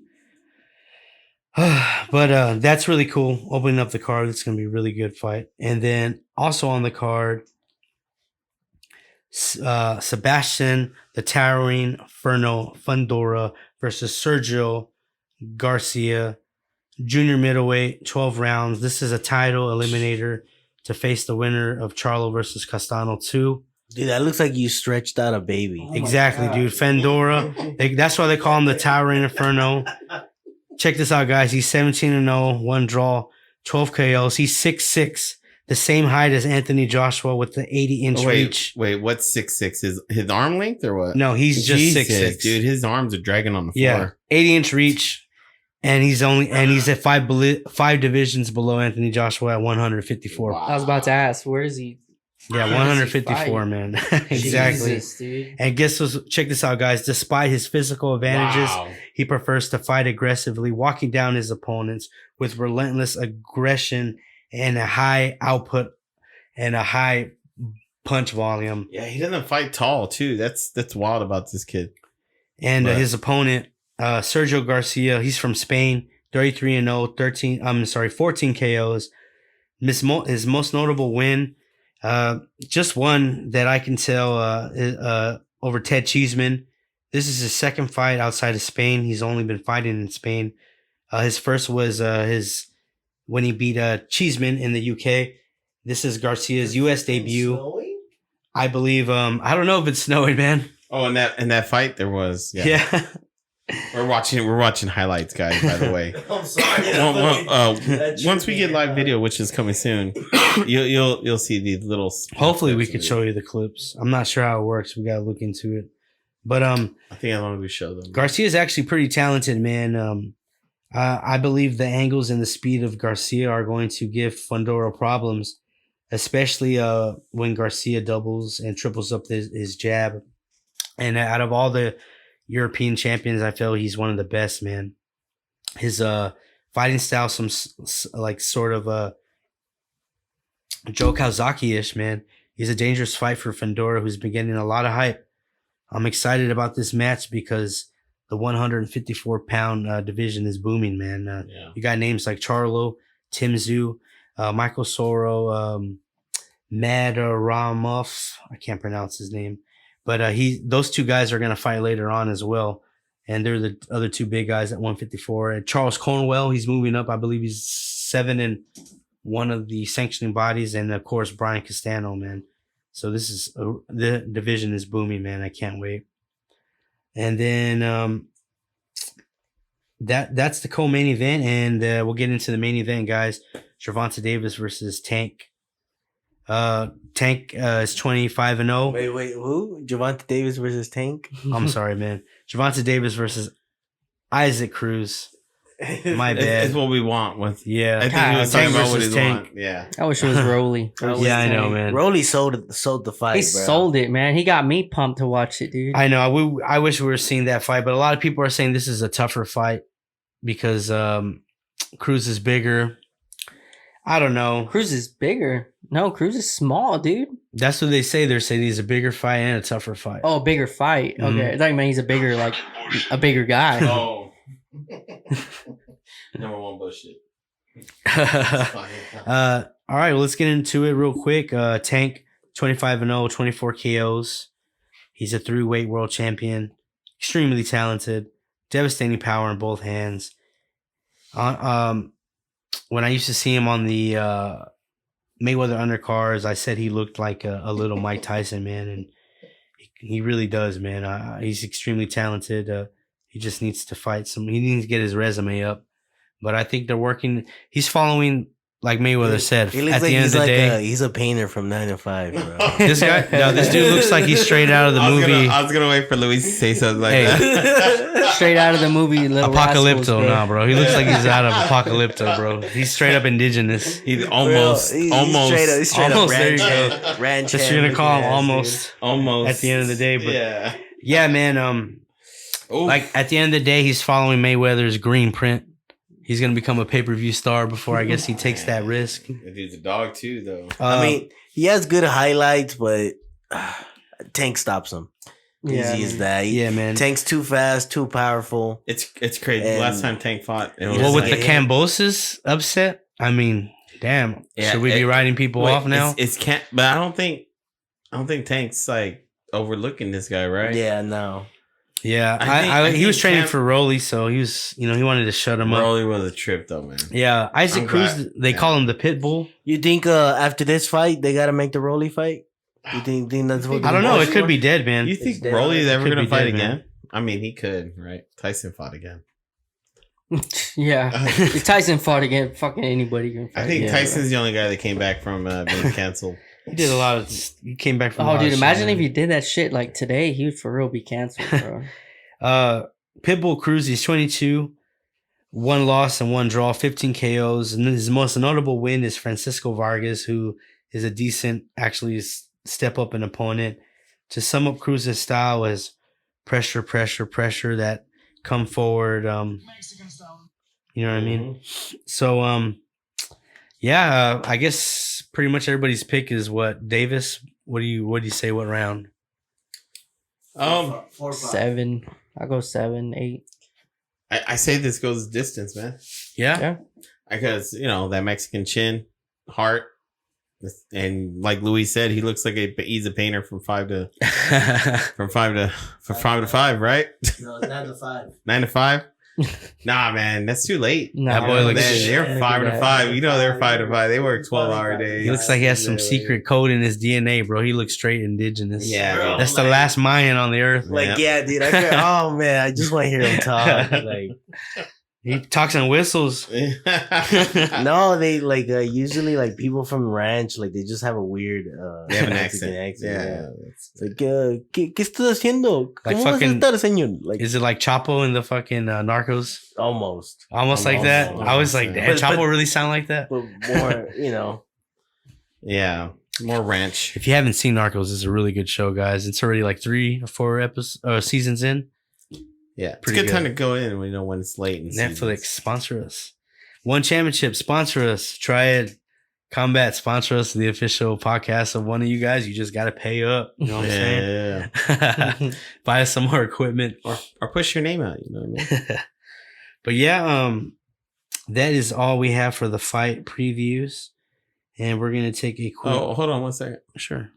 But that's really cool. Opening up the card, it's going to be a really good fight. And then also on the card, Sebastian the Towering Fundora versus Sergio Garcia, junior middleweight, 12 rounds. This is a title eliminator to face the winner of Charlo versus Castano 2. Dude, that looks like you stretched out a baby. Exactly, dude. Fendora. That's why they call him the Towering Inferno. Check this out, guys. He's 17-0, 1 draw, 12 KOs. He's 6'6", the same height as Anthony Joshua with the 80-inch reach. Wait, what's 6'6"? His arm length or what? No, he's just 6'6". Dude, his arms are dragging on the floor. Yeah, 80-inch reach, and he's at five divisions below Anthony Joshua at 154. I was about to ask, where is he? Yeah, 154, man. Exactly. Jesus, dude. And check this out, guys. Despite his physical advantages, he prefers to fight aggressively, walking down his opponents with relentless aggression and a high output and a high punch volume. Yeah, he doesn't fight tall, too. That's wild about this kid. And his opponent, Sergio Garcia, he's from Spain, 33-0, 14 KOs. His most notable win, just one that I can tell over Ted Cheeseman. This is his second fight outside of Spain. He's only been fighting in Spain. His first was when he beat Cheeseman in the UK. This is Garcia's US debut. I believe. I don't know if it's snowing, man. Oh, in that fight there was. Yeah. We're watching highlights, guys, by the way. I'm sorry. Once we get live video, which is coming soon, you'll see these little. Hopefully, we could show you the clips. I'm not sure how it works. We gotta look into it. But I think as long as we show them, Garcia is actually pretty talented, man. I believe the angles and the speed of Garcia are going to give Fundora problems, especially when Garcia doubles and triples up his jab. And out of all the European champions, I feel he's one of the best, man. His fighting style, sort of Joe Kawasaki-ish, man. He's a dangerous fight for Fundora, who's been getting a lot of hype. I'm excited about this match because the 154-pound division is booming, man. You got names like Charlo, Tim Zhu, Michael Soro, Mad Ramoff. I can't pronounce his name. But those two guys are going to fight later on as well. And they're the other two big guys at 154. And Charles Cornwell, he's moving up. I believe he's 7 in one of the sanctioning bodies. And, of course, Brian Castano, man. So the division is booming, man. I can't wait. And then that's the co-main event. And we'll get into the main event, guys. Gervonta Davis versus Tank. Tank is 25-0. Wait, who? Gervonta Davis versus Tank? I'm sorry, man. Gervonta Davis versus Isaac Cruz. My bad. It's what we want. I think he was Tank talking about what versus he Tank. want. Yeah. I wish it was Rolly. Yeah, I know, man. Rolly sold the fight. He bro. sold it, man. He got me pumped to watch it, dude. I know. I wish we were seeing that fight, but a lot of people are saying this is a tougher fight because Cruz is bigger. I don't know. Cruz is bigger. No, Cruz is small, dude. That's what they say. They're saying he's a bigger fight and a tougher fight. Oh, bigger fight. Mhm. Okay, I thought you meant he's a bigger guy. Oh. Number one bullshit. All right, well, let's get into it real quick. Tank 25-0, 24 KOs. He's a 3-weight world champion. Extremely talented. Devastating power in both hands. When I used to see him on the Mayweather undercards, I said he looked like a little Mike Tyson, man, and he really does, man. He's extremely talented. He just needs to fight some. He needs to get his resume up. But I think they're working. He's following, like Mayweather said. He looks at like the end of the day, he's a painter from 9 to 5, bro. this guy, no, this dude looks like he's straight out of the movie. I was gonna wait for Luis to say something like Hey. that. Straight out of the movie Little Apocalypto, Rascals, nah, bro. He looks like he's out of Apocalypto, bro. He's straight up indigenous. He's almost, He's almost, straight up almost, there you ranch, go. ranch. That's what you're gonna call him, hand, almost. almost At the end of the day, but yeah. yeah, man. Oof. Like at the end of the day, he's following Mayweather's green print. He's gonna become a pay-per-view star before I guess he takes that risk. That dude's a dog too, though. I mean, he has good highlights, but Tank stops him. Yeah, Easy as that. yeah, man. Tank's too fast, too powerful. It's crazy. And- Last time Tank fought, it was Well, with like, the Kambosos upset, I mean, damn. Yeah, Should we be writing people wait, off now? It's can't, but I don't think Tank's like overlooking this guy, right? Yeah, no. Yeah, I he think was training Cam- for Rolly, so he was, he wanted to shut him up. Rolly was a trip, though, man. Yeah, Isaac I'm Cruz, glad. they Yeah. call him the pit bull. You think after this fight they gotta make the Rolly fight? You think that's what? I don't know. It could be dead, man. You It's think dead. Rolly's It ever could gonna be fight dead, man. again? I mean, he could, right? Tyson fought again. Yeah. If Tyson fought again, fucking anybody can fight. I think yeah, Tyson's the only guy that came back from being canceled. He did a lot of. He came back from. a Oh, lot dude, of imagine shit, if he did that shit like today, he would for real be canceled, bro. man. Pitbull Cruz, he's 22, 1 loss and 1 draw, 15 KOs, and his most notable win is Francisco Vargas, who is a decent, actually step up an opponent. To sum up Cruz's style is pressure, pressure, pressure that come forward. You know what I mean? So, yeah, I guess pretty much everybody's pick is what Davis. What do you say? What round? 7. I'll go 7, 8. I say this goes distance, man. Yeah. Yeah. Because that Mexican chin, heart, and like Luis said, he looks like he's a painter from 5 to 5, right? No, 9 to 5. 9 to 5. Nah, man, that's too late. Nah, That boy looks- They're Look 5 at to that. 5. You know they're 5 to 5. They work 12-hour days. He looks like he has some secret code in his DNA, bro. He looks straight indigenous. Yeah, Bro, man. That's the last Mayan on the earth. Like, Yeah. yeah, dude. Oh man, I just want to hear him talk. Like, He talks and whistles. no, they usually like people from ranch, like they just have a weird They have an Mexican accent. Yeah. It's like, ¿qué estás haciendo? Like ¿Cómo vas a fucking- estar, señor? Like, Is it like Chapo in the fucking Narcos? almost, Almost like that. I was like, damn, But- Chapo but- really sound like that? but more, Yeah. More ranch. If you haven't seen Narcos, it's a really good show, guys. It's already like 3 or 4 seasons in. Yeah. It's a Pretty good time good. to go in when it's late. In Netflix, seasons. sponsor us. One Championship, sponsor us. Try it. Combat, sponsor us. The official podcast of one of you guys. You just got to pay up. You know what I'm saying? Yeah. Buy us some more equipment. Or push your name out. You know what I mean? But yeah, that is all we have for the fight previews. And we're going to take a quick. Oh, hold on 1 second. Sure.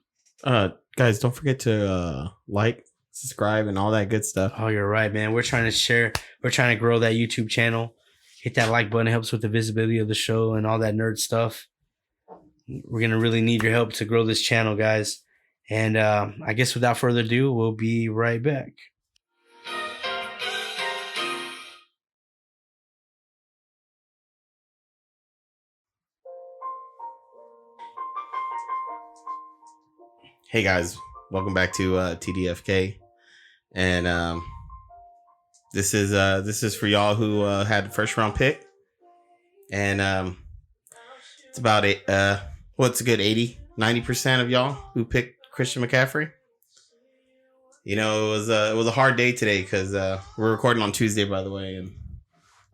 Guys, don't forget to like, subscribe, and all that good stuff. Oh, you're right, man. We're trying to share. We're trying to grow that YouTube channel. Hit that like button. It helps with the visibility of the show and all that nerd stuff. We're going to really need your help to grow this channel, guys. And I guess without further ado, we'll be right back. Hey guys, welcome back to TDFK, and this is for y'all who had the first round pick, and it's about what's a good 80-90% of y'all who picked Christian McCaffrey. It was a hard day today because we're recording on Tuesday, by the way, and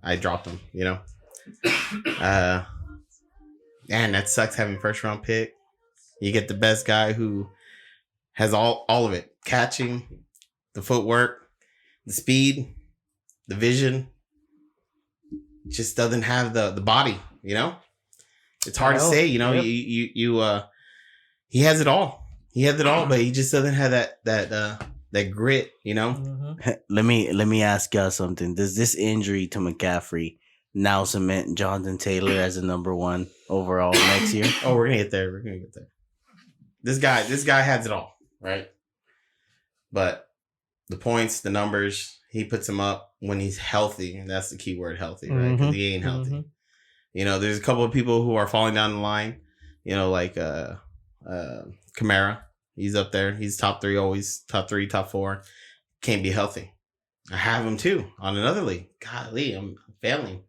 I dropped him. And that sucks having first round pick. You get the best guy who has all of it. Catching, the footwork, the speed, the vision. Just doesn't have the body, you know? It's hard to say, you know, yep. He has it all. He has it all, but he just doesn't have that grit, you know? Mm-hmm. Let me ask y'all something. Does this injury to McCaffrey now cement Jonathan Taylor as the number 1 overall next year? Oh, we're gonna get there. This guy has it all, right? But the points, the numbers, he puts them up when he's healthy, and that's the key word, healthy, right? Because he ain't healthy. Mm-hmm. You know, there's a couple of people who are falling down the line. You know, like Kamara, he's up there. He's top 3 always, top 3, top 4. Can't be healthy. I have him too on another league. Golly, I'm failing.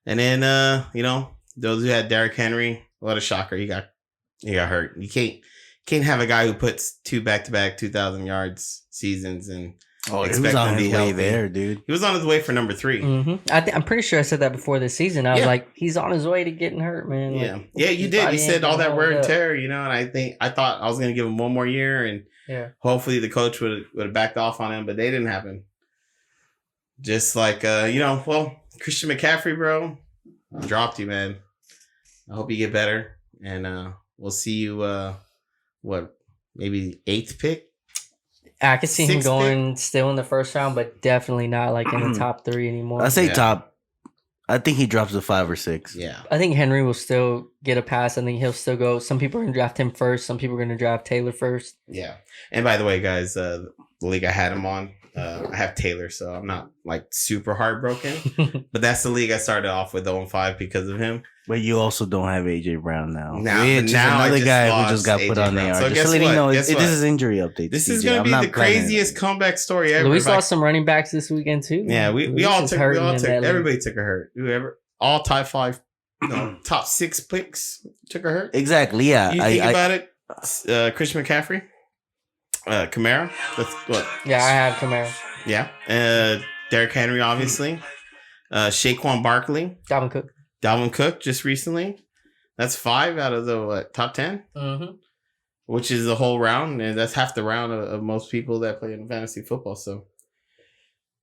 And then you know, those who had Derrick Henry, what a shocker. He got hurt. You can't have a guy who puts 2 back-to-back 2,000 yards seasons and expect him to be healthy. There, dude. He was on his way for number 3. Mm-hmm. I'm pretty sure I said that before this season. I was like, he's on his way to getting hurt, man. Yeah, like, yeah, you did. You said all that wear and tear, you know. And I thought I was gonna give him 1 more year, and hopefully the coach would have backed off on him, but they didn't happen. Just like you know, well, Christian McCaffrey, bro, I dropped you, man. I hope you get better, and we'll see you. Maybe 8th pick. I could see him going still in the first round, but definitely not like in the top 3 anymore. I say top. I think he drops to 5 or 6. Yeah. I think Henry will still get a pass. I think he'll still go. Some people are going to draft him first. Some people are going to draft Taylor first. Yeah. And by the way, guys, the league I had him on, I have Taylor, so I'm not like super heartbroken. But that's the league I started off with 0-5 because of him. But you also don't have AJ Brown now. Now another guy who just got put on there. So just letting you know, this is injury update. This is going to be the craziest comeback story ever. Luis lost some running backs this weekend too. Yeah, we all took everybody took a hurt. Whoever, all top 5, top 6 picks took a hurt. Exactly. Yeah. You think about it, Christian McCaffrey, Kamara. That's what. Yeah, I have Kamara. Yeah, Derrick Henry, obviously. Saquon Barkley. Dalvin Cook just recently. That's 5 out of the top 10, which is the whole round, and that's half the round of most people that play in fantasy football. So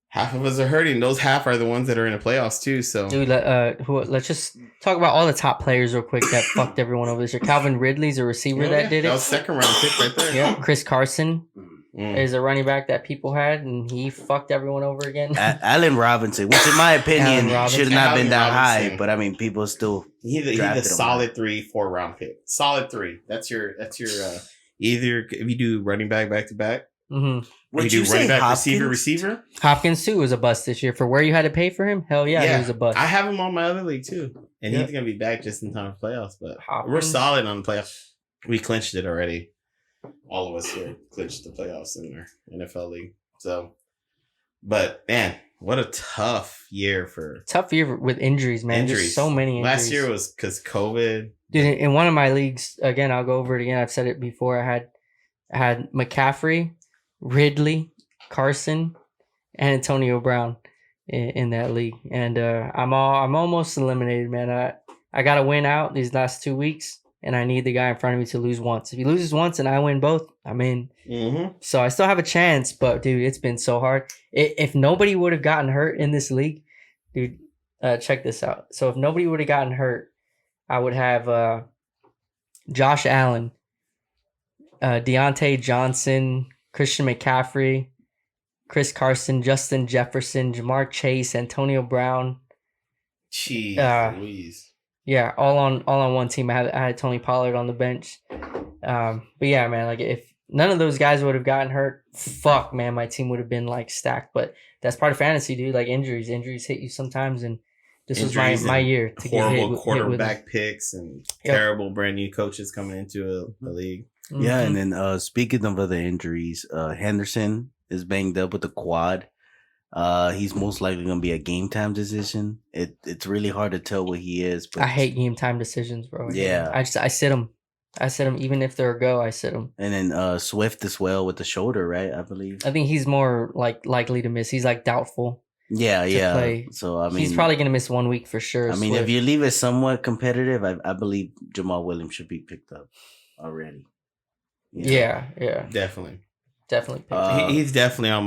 half of us are hurting. Those half are the ones that are in the playoffs too. So dude, let's just talk about all the top players real quick that fucked everyone over this year. Calvin Ridley's a receiver that did it. That was 2nd round pick right there. Yeah, Chris Carson. Is a running back that people had, and he fucked everyone over again. Allen Robinson, which in my opinion should have not been that high, but I mean, people still he's a solid 3-4 round pick. Solid 3. That's your either if you do running back to back. Would you do running back receiver? Hopkins too was a bust this year for where you had to pay for him. Hell yeah, he was a bust. I have him on my other league too, and he's gonna be back just in time for playoffs. But we're solid on the playoffs. We clinched it already. All of us here clinched the playoffs in our NFL league. So, but man, what a tough year with injuries, man. There's so many injuries. Last year was because COVID. Dude, in one of my leagues, again, I'll go over it again. I've said it before. I had McCaffrey, Ridley, Carson, and Antonio Brown in that league, and I'm almost eliminated, man. I got to win out these last 2 weeks. And I need the guy in front of me to lose once. If he loses once and I win both, I'm in. So I still have a chance. But, dude, it's been so hard. If nobody would have gotten hurt in this league, dude, check this out. So if nobody would have gotten hurt, I would have Josh Allen, Deontay Johnson, Christian McCaffrey, Chris Carson, Justin Jefferson, Jamar Chase, Antonio Brown. Jeez Louise. Yeah, all on one team. I had Tony Pollard on the bench. But yeah, man, like if none of those guys would have gotten hurt, fuck, man, my team would have been like stacked. But that's part of fantasy, dude. Like injuries hit you sometimes, and this was my year to get hit. Horrible quarterback picks and terrible brand new coaches coming into the league. Yeah, and then speaking of other injuries, Henderson is banged up with the quad. He's most likely going to be a game time decision. It's really hard to tell what he is. But I hate game time decisions, bro. Yeah. I sit him. Even if they're a go, I sit him. And then Swift as well with the shoulder, right? I believe. I think he's more likely to miss. He's like doubtful. Yeah, yeah. play. So I mean, He's probably gonna miss 1 week for sure. I mean, Swift. if you leave it somewhat competitive, I believe Jamal Williams should be picked up already. You know? yeah, Definitely. definitely. He's definitely on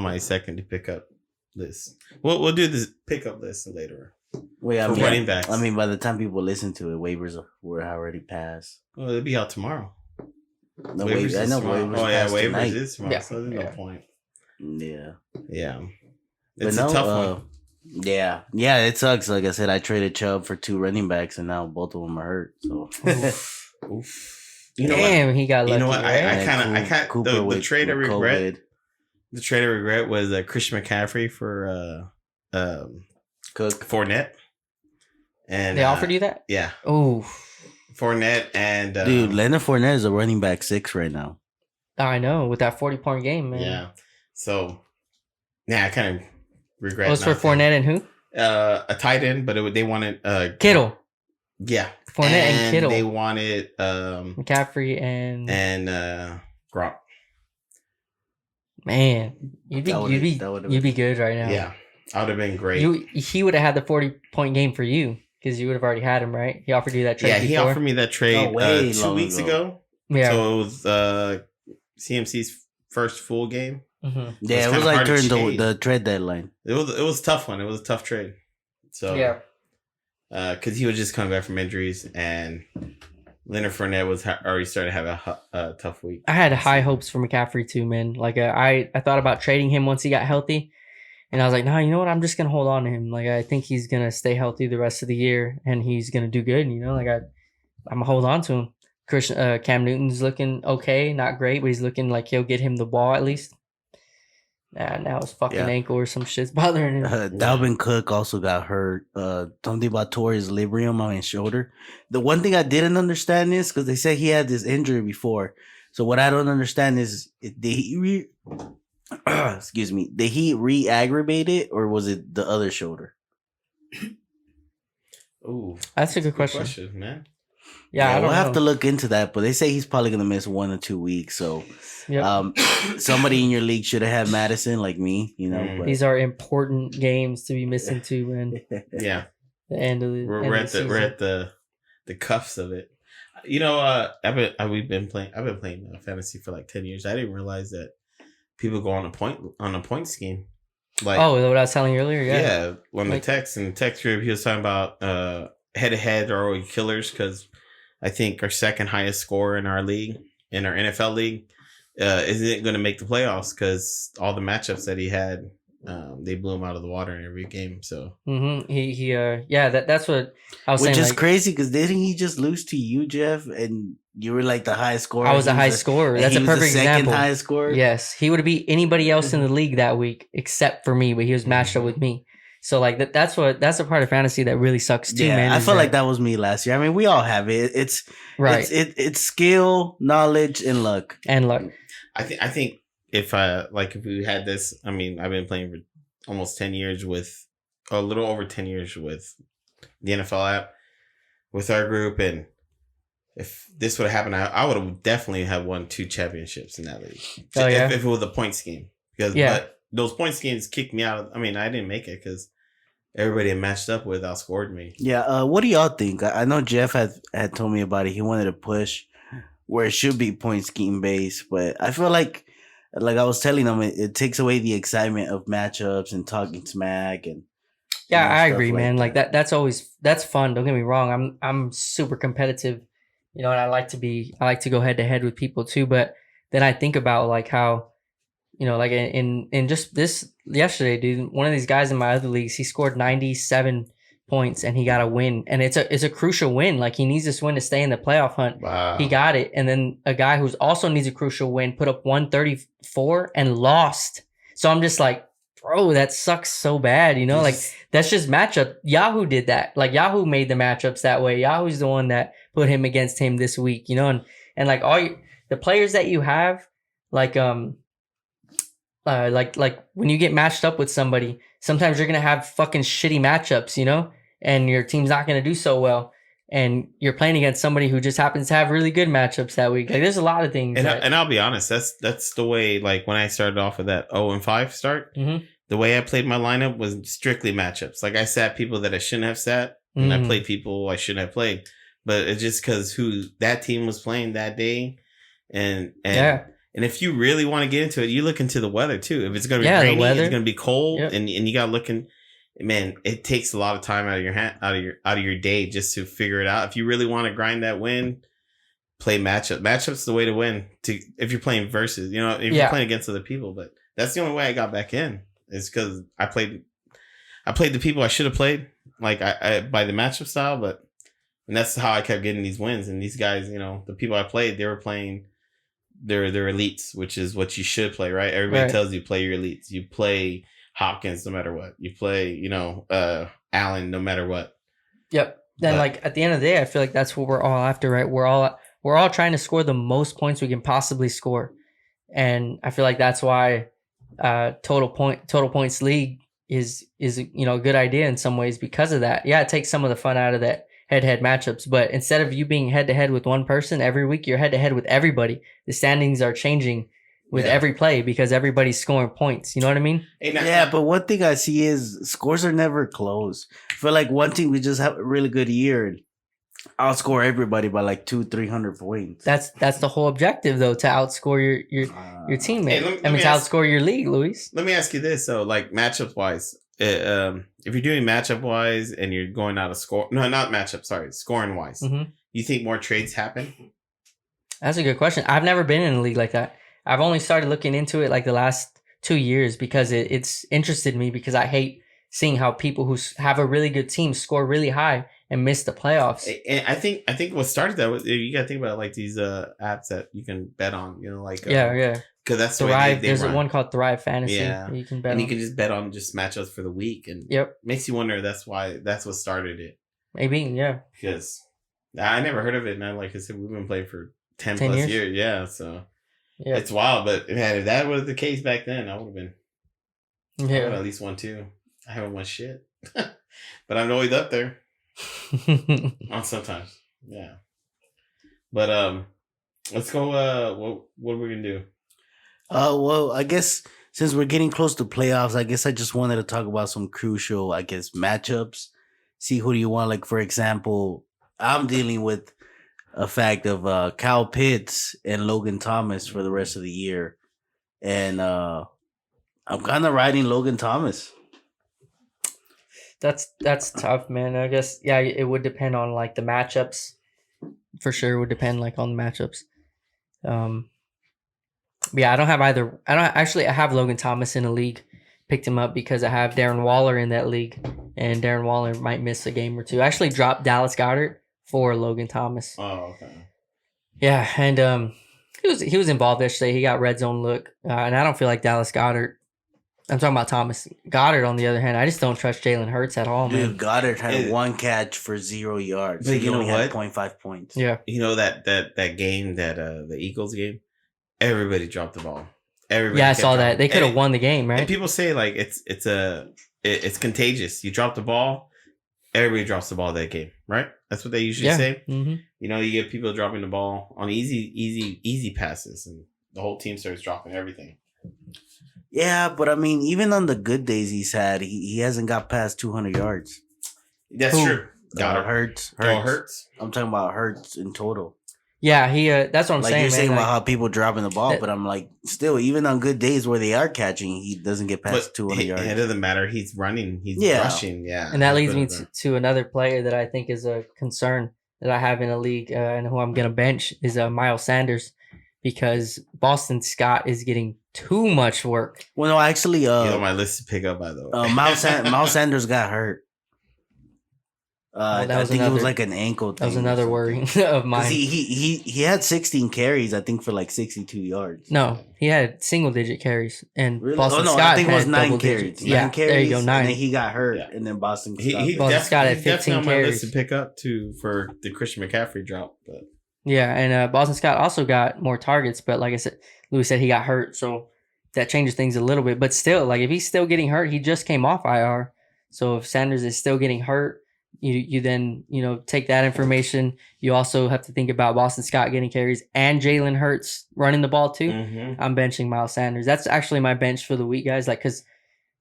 my second to pick up list. We'll do this pickup list later. Wait, I For mean, running backs. I mean, by the time people listen to it, waivers were already passed. Well, it'll be out tomorrow. No waivers. I is know tomorrow. waivers. Oh yeah, passed waivers tonight. is tomorrow, Yeah, so there's yeah. no point. Yeah, Yeah, but it's no, a tough one. yeah, it sucks. Like I said, I traded Chubb for 2 running backs, and now both of them are hurt. So Oof. You know Damn, what? he got lucky. You know what? Right? I kind Cooper the with trade I regret. COVID. The trade I regret was Christian McCaffrey for Cook. Fournette. And They offered you that? Yeah, Oh, Fournette and Dude, Leonard Fournette is a running back 6 right now. I know with that 40-point game, man. yeah. So yeah, I kind of regret. It was for not Fournette and who? a tight end, but they wanted Kittle, Yeah, Fournette and Kittle. They wanted McCaffrey and Gronk. man, you'd That would've be been- good right now. Yeah, I would have been great. He would have had the 40-point game for you because you would have already had him, right? He offered you that trade. Yeah, he before. offered me that trade Oh, way 2 long weeks ago. ago. Yeah. So it was CMC's first full game. Mm-hmm. Yeah, it was kinda like hard to during trade. the trade deadline. It was a tough one. It was a tough trade. So Yeah. because he was just coming back from injuries, and Leonard Fournette was already starting to have a tough week. I had high hopes for McCaffrey too, man. Like I thought about trading him once he got healthy, and I was like, no, you know what? I'm just gonna hold on to him. Like I think he's gonna stay healthy the rest of the year, and he's gonna do good. You know, like I'm gonna hold on to him. Cam Newton's looking okay, not great, but he's looking like he'll get him the ball at least. Now his fucking Yeah. ankle or some shit's bothering him. Dalvin Cook also got hurt. Something about tore his librium on his shoulder. The one thing I didn't understand is because they said he had this injury before. So what I don't understand is did he excuse me, did he re-aggravate it or was it the other shoulder? Ooh, That's a good question. man. Yeah, I don't we'll know. have to look into that, but they say he's probably gonna miss 1 or 2 weeks. So Yep. somebody in your league should have had Madison like me, you know. Mm. But These are important games to be missing too, man. Yeah, The end of the we're end at of the we're season. at the cuffs of it. You know, I've been playing fantasy for like 10 years. I didn't realize that people go on a point scheme. Like, Oh, what I was telling you earlier, yeah. on Like- the text group, he was talking about head to head are always killers because I think our second highest scorer in our league, in our NFL league, isn't going to make the playoffs because all the matchups that he had, they blew him out of the water in every game. So That's what I was which saying. is Like, crazy because didn't he just lose to you, Jeff? And you were like the highest scorer. I was a He high the- scorer. and That's he a was the perfect second example. highest scorer. Yes, he would have beat anybody else in the league that week except for me, but he was matched up with me. So like that's a part of fantasy that really sucks too, Yeah, man. I is feel like that was me last year. I mean, we all have it. It's right It's skill, knowledge, and luck. and luck. I think if we had this, I mean, I've been playing for almost 10 years with a little over 10 years with the NFL app with our group, and if this would have happened, I would have definitely have won 2 championships in that league. Oh, yeah? If it was a point scheme, because but those point schemes kicked me out. I mean, I didn't make it because everybody I matched up with outscored me. Yeah. What do y'all think? I know Jeff had told me about it. He wanted to push where it should be point scheme based, but I feel like I was telling him, it takes away the excitement of matchups and talking smack and. Yeah, you know, I stuff agree, man. Like that. that's fun. Don't get me wrong. I'm super competitive, you know, and I like to go head to head with people too. But then I think about like how, you know, like in just this yesterday, dude, one of these guys in my other leagues, he scored 97 points and he got a win, and it's a crucial win. Like he needs this win to stay in the playoff hunt. Wow. He got it, and then a guy who's also needs a crucial win put up 134 and lost. So I'm just like, bro, that sucks so bad, you know? Like that's just matchup. Yahoo did that. Like Yahoo made the matchups that way. Yahoo's the one that put him against him this week, you know? And like the players that you have, like when you get matched up with somebody, sometimes you're gonna have fucking shitty matchups, you know, and your team's not gonna do so well, and you're playing against somebody who just happens to have really good matchups that week. Like there's a lot of things. And I'll be honest, that's the way. Like when I started off with that 0-5 start, Mhm. the way I played my lineup was strictly matchups. Like I sat people that I shouldn't have sat, and I played people I shouldn't have played. But it's just because who that team was playing that day, and if you really want to get into it, you look into the weather too. If it's going to be rainy, it's going to be cold, and you got looking. Man, it takes a lot of time out of your out of your day just to figure it out. If you really want to grind that win, play matchup. Matchup's the way to win. If you're playing versus, if you're playing against other people. But that's the only way I got back in. Is because I played the people I should have played, like I by the matchup style, and that's how I kept getting these wins. And these guys, the people I played, they were playing their elites, which is what you should play, right? Everybody tells you play your elites. You play Hopkins no matter what. You play, Allen no matter what. Yep. Then at the end of the day, I feel like that's what we're all after, right? We're all trying to score the most points we can possibly score, and I feel like that's why total points league is a good idea in some ways because of that. Yeah, it takes some of the fun out of that head-to-head matchups, but instead of you being head-to-head with one person every week, you're head-to-head with everybody. The standings are changing with every play because everybody's scoring points. You know what I mean? Yeah, but one thing I see is scores are never close. I feel like one team we just have a really good year and outscore everybody by like 200-300 points. That's the whole objective, though, to outscore your teammate. To outscore your league, Luis. Let me ask you this, though, like matchup wise, if you're doing matchup wise and you're going out of score, no, not matchup, sorry, scoring wise, you think more trades happen? That's a good question. I've never been in a league like that. I've only started looking into it like the last 2 years because it's interested me because I hate seeing how people who have a really good team score really high and miss the playoffs. And I think what started that was you got to think about like these apps that you can bet on, because that's the Thrive. way they There's run. One called Thrive Fantasy. Yeah, you can bet. And on. you can just bet on just matchups for the week, and makes you wonder. That's what started it. Maybe, yeah. Because I never heard of it, and like I said, we've been playing for 10 plus years. Yeah, so it's wild. But man, if that was the case back then, I would have been. I would have at least won 2. I haven't won shit, but I'm always up there. On sometimes, yeah. But let's go. What are we gonna do? Well, I guess since we're getting close to playoffs, I guess I just wanted to talk about some crucial, matchups. See who do you want? Like for example, I'm dealing with a fact of Kyle Pitts and Logan Thomas for the rest of the year, and I'm kind of riding Logan Thomas. That's tough, man. I guess it would depend on like the matchups. For sure, it would depend like on the matchups. I don't have either. I have Logan Thomas in a league. Picked him up because I have Darren Waller in that league, and Darren Waller might miss a game or two. I actually dropped Dallas Goedert for Logan Thomas. Oh, okay. Yeah, and he was involved yesterday. He got red zone look, and I don't feel like Dallas Goedert. I'm talking about Thomas. Goddard, on the other hand, I just don't trust Jalen Hurts at all, man. Dude, Goddard had 1 catch for 0 yards. But he only had 0.5 points. Yeah. You know that game, the Eagles game? Everybody dropped the ball. Everybody. Yeah, I saw that. They could have won the game, right? And people say like it's contagious. You drop the ball, everybody drops the ball that game, right? That's what they usually say. Mm-hmm. You get people dropping the ball on easy passes, and the whole team starts dropping everything. Yeah, but I mean, even on the good days he's had, he hasn't got past 200 yards. That's true. Hurts. Hurts. I'm talking about Hurts in total. Yeah, he. That's what I'm saying. You're saying man. about how people dropping the ball, but I'm like, still, even on good days where they are catching, he doesn't get past 200 yards. It doesn't matter. He's running. He's rushing. Yeah. And that leads me to another player that I think is a concern that I have in a league and who I'm going to bench is Miles Sanders because Boston Scott is getting too much work. Well, no, actually, he's on my list to pick up, by the way. Miles Sanders got hurt. I think it was like an ankle thing. That was another worry of mine. He had 16 carries, I think, for like 62 yards. No, he had single-digit carries, and really? Boston Scott I think it was had 9 carries. Yeah, 9 carries, there you go, 9. And then he got hurt, and then Boston Scott had 15 on my carries. list to pick up for the Christian McCaffrey drop. But yeah, and Boston Scott also got more targets, but like I said, Louis said he got hurt, so that changes things a little bit. But still, like if he's still getting hurt, he just came off IR. So if Sanders is still getting hurt, you then take that information. You also have to think about Boston Scott getting carries and Jalen Hurts running the ball too. Mm-hmm. I'm benching Miles Sanders. That's actually my bench for the week, guys. Like because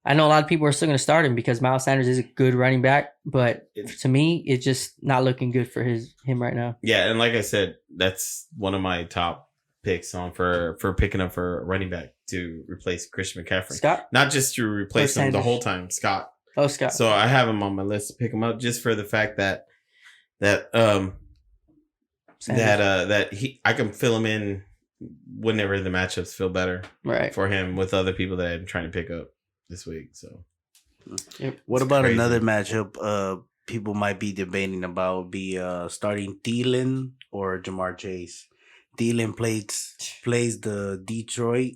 I know a lot of people are still going to start him because Miles Sanders is a good running back, but to me, it's just not looking good for him right now. Yeah, and like I said, that's one of my top picks on for picking up for a running back to replace Christian McCaffrey. Scott? Not just to replace him the whole time, Scott. Oh, Scott. So I have him on my list to pick him up just for the fact that I can fill him in whenever the matchups feel better for him with other people that I'm trying to pick up this week. So, what about another matchup? People might be debating about starting Thielen or Jamar Chase. Thielen plays the Detroit.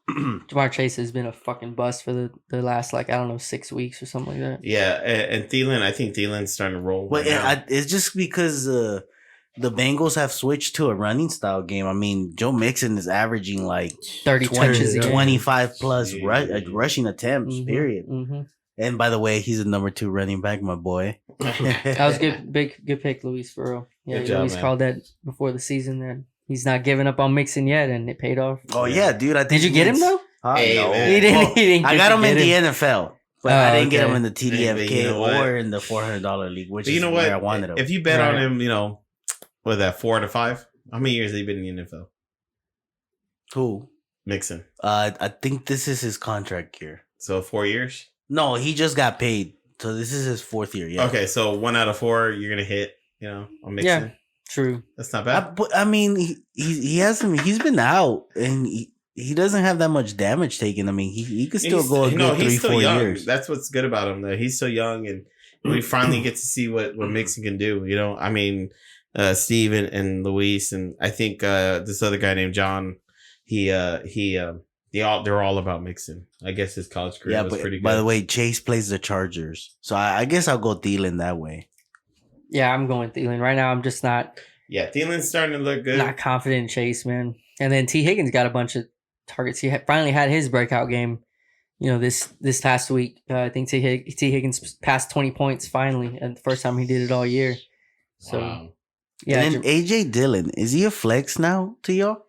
Jamar Chase has been a fucking bust for the last 6 weeks or something like that. Yeah, and Thielen, I think Thielen's starting to roll. Well, it's just because the Bengals have switched to a running style game. I mean, Joe Mixon is averaging 30 touches, 25 plus rushing attempts. Mm-hmm, period. Mm-hmm. And by the way, he's a number 2 running back, my boy. That was good pick, Luis, for real. Yeah, Luis called that before the season that he's not giving up on Mixon yet, and it paid off. Oh yeah, dude! I think did you get him though? No, he didn't. I got him in the NFL, but I didn't get him in the TDFK you know or in the $400 league, which is where I wanted him. If you bet on him, what is that, 4 out of 5? How many years has he been in the NFL? Who? Mixon. I think this is his contract year. So 4 years? No, he just got paid. So this is his 4th year. Yeah. Okay, so 1 out of 4, you're gonna hit. On Mixon. Yeah, true. That's not bad. I mean, he hasn't. He's been out, and he doesn't have that much damage taken. I mean, he could still go a good 3-4 years. That's what's good about him. Though he's so young, and we finally get to see what Mixon can do. I mean, Steve and Luis, and I think this other guy named John. They're all about Mixon. I guess his college career was pretty good. By the way, Chase plays the Chargers, so I guess I'll go Thielen that way. Yeah, I'm going Thielen right now. I'm just not. Yeah, Thielen's starting to look good. Not confident in Chase, man. And then T. Higgins got a bunch of targets. He finally had his breakout game. This past week, I think T. Higgins passed 20 points finally, and the first time he did it all year. So, yeah. And then AJ Dillon, is he a flex now to y'all?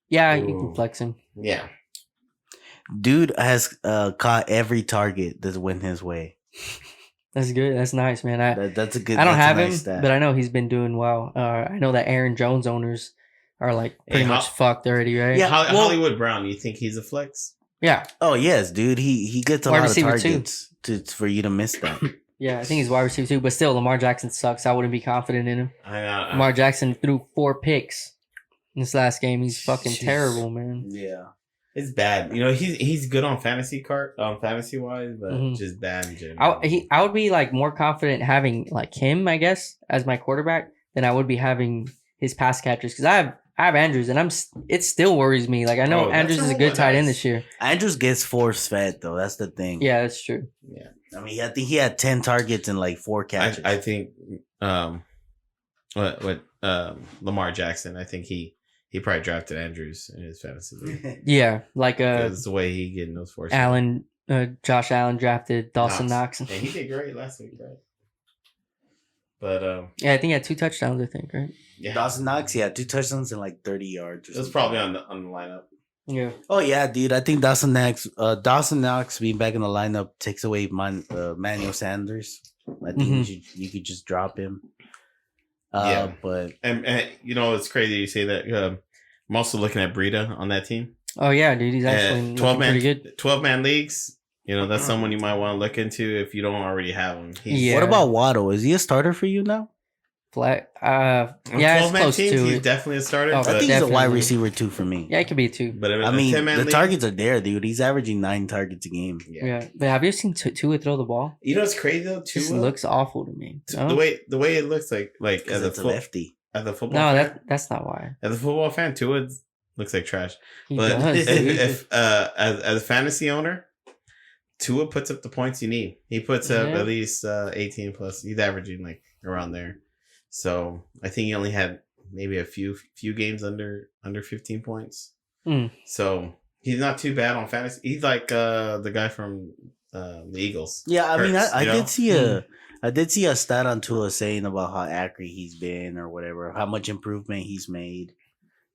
Yeah, you can flex him. Yeah. Dude has caught every target that's went his way. That's good. That's nice, man. That's a good. I don't have him, stat. but I know he's been doing well. I know that Aaron Jones owners are pretty much fucked already, right? Yeah. Hollywood Brown, you think he's a flex? Yeah. Oh yes, dude. He gets a lot of targets for you to miss that. Yeah, I think he's wide receiver too. But still, Lamar Jackson sucks. I wouldn't be confident in him. I know. Lamar Jackson threw 4 picks in this last game. He's fucking terrible, man. Yeah. It's bad. He's good on fantasy wise, but just bad in general. I would be more confident having him, I guess, as my quarterback than I would be having his pass catchers because I have Andrews and it still worries me. I know Andrews is a good tight end this year. Andrews gets force fed though. That's the thing. Yeah, that's true. Yeah. I mean, I think he had 10 targets and 4 catches. I think Lamar Jackson. I think he probably drafted Andrews in his fantasy league. Yeah, that's the way he getting those forces. Josh Allen drafted Dawson Knox. And he did great last week, right? But yeah, I think he had 2 touchdowns. I think, right? Yeah, Dawson Knox. Yeah, 2 touchdowns and 30 yards. It was probably on the lineup. Yeah. Oh yeah, dude. I think Dawson Knox being back in the lineup takes away Manuel Sanders. I think you could just drop him. Yeah, but and it's crazy you say that. I'm also looking at Breida on that team. Oh yeah, dude, he's actually 12-man, pretty good. 12-man leagues. That's someone you might want to look into if you don't already have him. What about Waddle? Is he a starter for you now? Flat. Yeah, 12-man teams, he's definitely a starter. Oh, I think he's a wide receiver too for me. Yeah, he could be a 2. But I mean, the targets are there, dude. He's averaging 9 targets a game. Yeah. But have you seen Tua throw the ball? What's crazy though? Tua looks awful to me. No? The way it looks like as a lefty. As a football fan? That's not why. As a football fan, Tua looks like trash. He but does, if as a fantasy owner, Tua puts up the points you need. He puts up at least 18 plus. He's averaging around there. So I think he only had maybe a few games under 15 points. So he's not too bad on fantasy. He's like the guy from the Eagles. Yeah, I mean, I did see a stat on Tua saying about how accurate he's been or whatever, how much improvement he's made.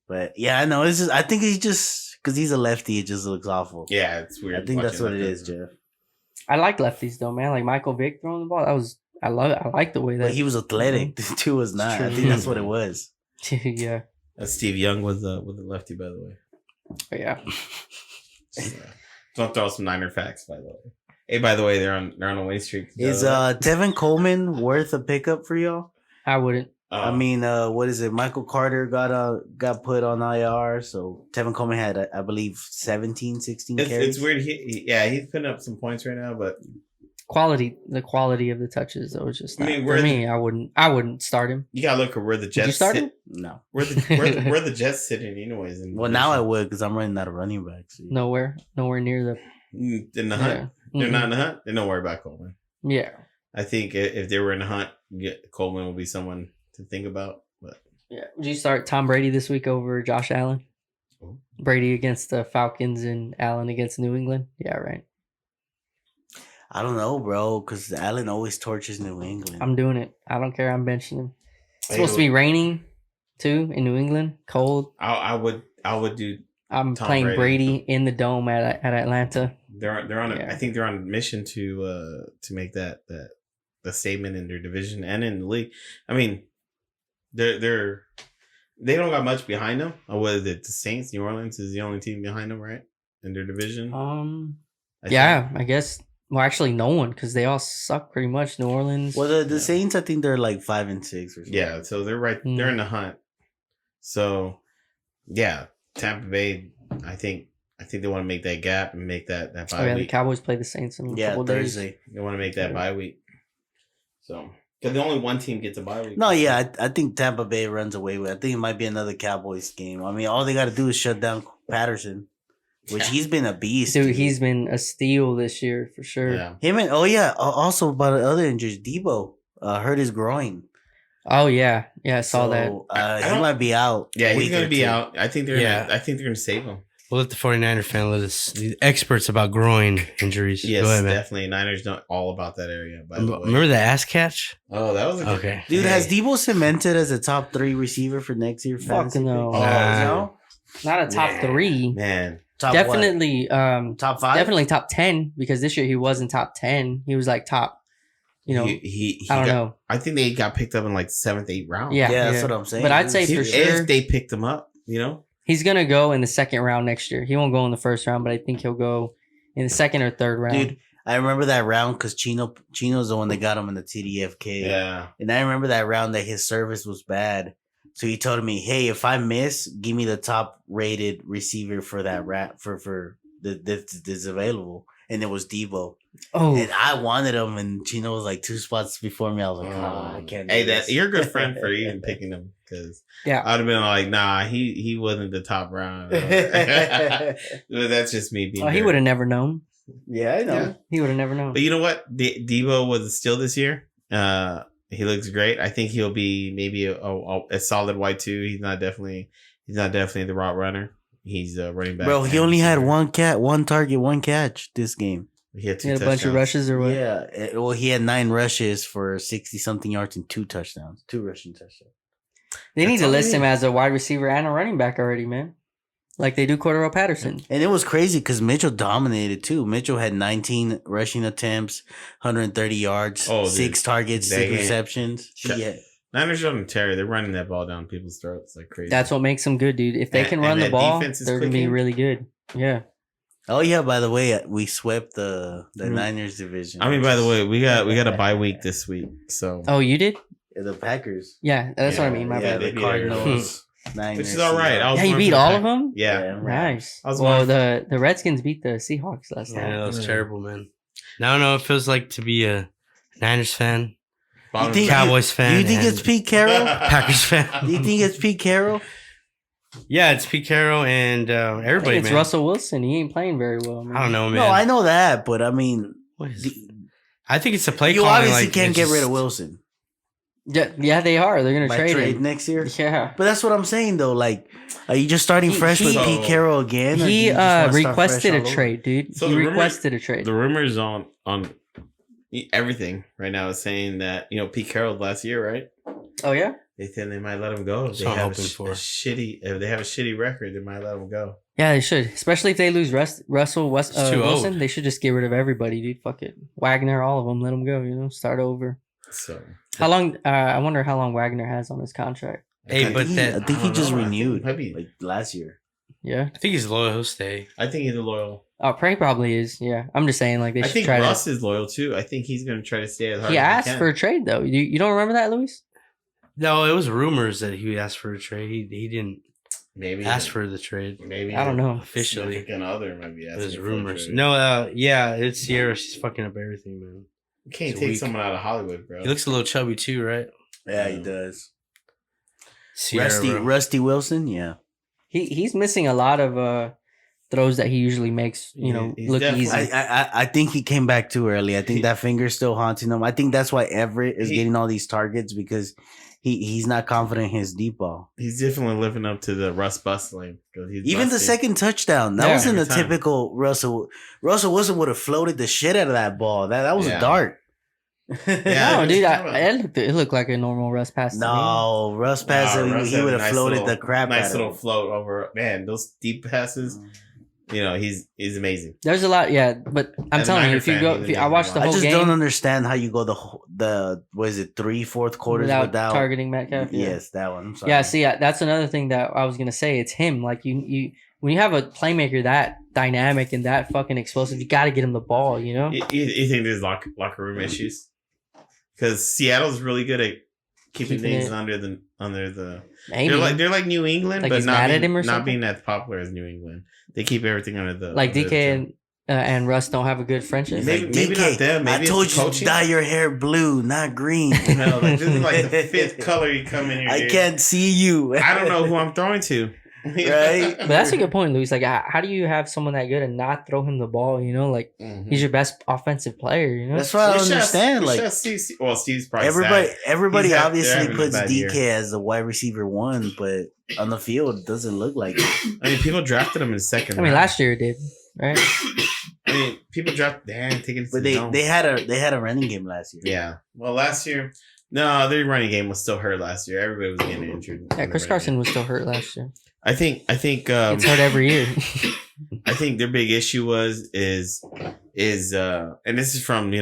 But yeah, I know. I think he's just because he's a lefty. It just looks awful. Yeah, it's weird. I think that's what it watching is, Jeff. I like lefties though, man. Like Michael Vick throwing the ball. I love it. I like the way that But he was athletic. This two was not. I think that's what it was. yeah. That's Steve Young with a lefty, by the way. But yeah. Don't throw some Niner facts, by the way. Hey, by the way, they're on a winning streak. Is Tevin Coleman worth a pickup for y'all? I wouldn't. I mean, what is it? Michael Carter got put on IR, so Tevin Coleman had, I believe, 16 carries. It's weird. He's putting up some points right now, but The quality of the touches, though, is just not, for me. I wouldn't start him. You gotta look at where the Jets Did you start him? No. Where the Jets sitting, anyways. Well, now I would because I'm running out of running backs. So. Nowhere near in the hunt. Yeah. They're not in the hunt. Then don't worry about Coleman. Yeah. I think if they were in the hunt, Coleman will be someone to think about. But Yeah. Would you start Tom Brady this week over Josh Allen? Oh. Brady against the Falcons and Allen against New England? Yeah, right. I don't know, bro, because Allen always torches New England. I'm doing it. I don't care. I'm benching him. It's supposed to be raining too in New England. Cold. I would do. I'm Tom playing Brady. Brady in the dome at Atlanta. They're on. Yeah. I think they're on a mission to make that the statement in their division and in the league. I mean, they don't got much behind them. Or was it the Saints? New Orleans is the only team behind them, right? In their division. I guess. Well, actually, no one because they all suck pretty much. New Orleans. Well, the Saints, I think they're like 5-6 or something. Yeah, so they're right. They're in the hunt. So, yeah, Tampa Bay. I think they want to make that gap and make that bye Oh yeah, the week. Cowboys play the Saints in a couple days. Thursday. They want to make that bye week. So, because the only one team gets a bye week. No, yeah, I think Tampa Bay runs away with it. I think it might be another Cowboys game. I mean, all they got to do is shut down Patterson, which he's been a beast. Dude, he's been a steal this year for sure. Yeah. Him and also about the other injuries, Debo hurt his groin. Oh yeah, I saw that. He might be out. Yeah, a he's week going or to be two. out. I think they're going to save him. We'll let the 49er fan let us, the experts about groin injuries. Yes, Go ahead, man. definitely. Niners know all about that area. By the way. Remember the ass catch? Oh, that was a good Okay. Dude, has Debo cemented as a top 3 receiver for next year? Fucking no. No? Not a top 3. man. Top Definitely top 5? Definitely top 10 because this year he wasn't top 10. He was like top, He I don't know. I think they got picked up in like 7th, 8th round. Yeah, that's what I'm saying. But I'd say for sure if they picked him up, he's gonna go in the second round next year. He won't go in the first round, but I think he'll go in the second or third round. Dude, I remember that round because Chino's the one that got him in the TDFK. Yeah. And I remember that round that his service was bad. So he told me, hey, if I miss, give me the top rated receiver for that that's available. And it was Debo. Oh, And I wanted him, and Chino was like 2 spots before me. I was like, I can't do Hey, this. you're a good friend for even picking him because yeah. I'd have been like, nah, he wasn't the top round. That's just me being. He would have never known. Yeah, I know. Yeah. He would have never known. But you know what? Debo was still this year. He looks great. I think he'll be maybe a solid Y2. He's not definitely the route runner. He's running back. Bro, he only had one target, 1 catch this game. He had 2 He had a bunch of touchdowns. rushes or what? Yeah. Well, he had 9 rushes for 60-something yards and 2 touchdowns. 2 rushing touchdowns. They need That's to all they list him need. as a wide receiver and a running back already, man. Like they do Cordero Patterson. And it was crazy because Mitchell dominated too. Mitchell had 19 rushing attempts, 130 yards, Oh, dude. 6 targets, 6 receptions. Yeah. Niners on Terry. They're running that ball down people's throats like crazy. That's what makes them good, dude. If they And- can run and the that ball, defense is they're gonna be clicking. really good. Yeah. Oh yeah. By the way, we swept the Niners division. I mean, by the way, we got a bye week this week, so Oh, you did? the Packers. Yeah, that's what I mean. My Yeah, bad. they the beat Cardinals. Niners. which is all right. I was Yeah, you going beat for the all of Pack- them? Yeah. Nice. I was Well, going the Redskins beat the Seahawks last Yeah, night. that was terrible, man. Now I know what it feels like to be a Niners fan, Bottom think- of the- Cowboys fan. Do you think and it's Pete Carroll? Packers fan? Do you think it's Pete Carroll? Yeah, it's Pete Carroll and I everybody, think it's man. Russell Wilson. He ain't playing very well, man. I don't know, man. No, I know that, but I mean, What is- I think it's a play you calling. obviously like, can't it's get rid just- of Wilson Yeah, they are. They're gonna by trade trade him next year. Yeah. But that's what I'm saying though. Like, are you just starting fresh with he- Pete Carroll again? or do He you just wanna start requested fresh a all over? trade, dude. So he the rumor- requested a trade. The rumors on everything right now is saying that Pete Carroll last year, right? Oh yeah. They think they might let him go. If That's they what I'm have hoping for. if they have a shitty record, they might let him go. Yeah, they should. Especially if they lose Russell too Wilson. old. They should just get rid of everybody, dude. Fuck it. Wagner, all of them. Let them go, start over. So How long? I wonder how long Wagner has on his contract. Hey, I but think he just know. renewed Maybe. like last year. Yeah. I think he's loyal. He'll stay. I think he's a loyal. Oh, Prey probably is. Yeah. I'm just saying, like, they I should think try Russ is loyal too. I think he's going to try to stay as hard He as asked he can. for a trade, though. You don't remember that, Luis? No, it was rumors that he asked for a trade. He didn't maybe ask for the trade. Maybe I don't know. Officially. Significant other might be It asking was for a rumors. trade. No, yeah, it's Sierra. She's fucking up everything, man. You can't It's take weak. someone out of Hollywood, bro. He looks a little chubby too, right? Yeah, he does. Sierra, bro. Rusty Wilson, yeah. He's missing a lot of throws that he usually makes, He's look definitely- easy. I think he came back too early. I think that finger's still haunting him. I think that's why Everett is getting all these targets because he's not confident in his deep ball. He's definitely living up to the Russ bustling. Even the second touchdown, that Yeah, wasn't a every time. typical Russell. Russell Wilson would have floated the shit out of that ball. That was Yeah. a dart. Yeah, No, dude, it's it looked like a normal Russ pass. to me. No, Russ passed him. Russ He had a would have nice floated little- the crap Nice out little of him. float over. Man, those deep passes. He's amazing. There's a lot, yeah. But I'm As a telling you, Niner if you fan, go, he's if you, I amazing. watched the I whole just game don't understand how you go the what is it 3/4 quarters without, without targeting Metcalf. Yeah. Yes, that one. I'm sorry. Yeah, see, that's another thing that I was gonna say. It's him. Like you when you have a playmaker that dynamic and that fucking explosive, you got to get him the ball. You think there's locker room issues? Because Seattle's really good at keeping Keeping things it- under the. Maybe They're like New England, Like but he's mad at him or not something? being as popular as New England. They keep everything under the like under the DK and Russ don't have a good friendship. Maybe- Like, maybe DK, not them, maybe I it's told the you to coaching. dye your hair blue, not green. This is like the fifth color you come in here. I dude. can't see you. I don't know who I'm throwing to. Right? But that's a good point, Luis. Like, how do you have someone that good and not throw him the ball? Like Mhm. he's your best offensive player. That's what I don't understand. We Like should Steve, well, Steve's probably everybody They're obviously having a puts bad DK year. as the wide receiver 1, but on the field it doesn't look like it. I mean, people drafted him in the second. I mean, round. last year it did, right? I mean, people drafted. Damn, taking. But they had a running game last year. Yeah. Well, last year, no, their running game was still hurt last year. Everybody was getting injured. Yeah, Chris Carson was still hurt last year. I think. It's hurt every year. I think their big issue is and this is from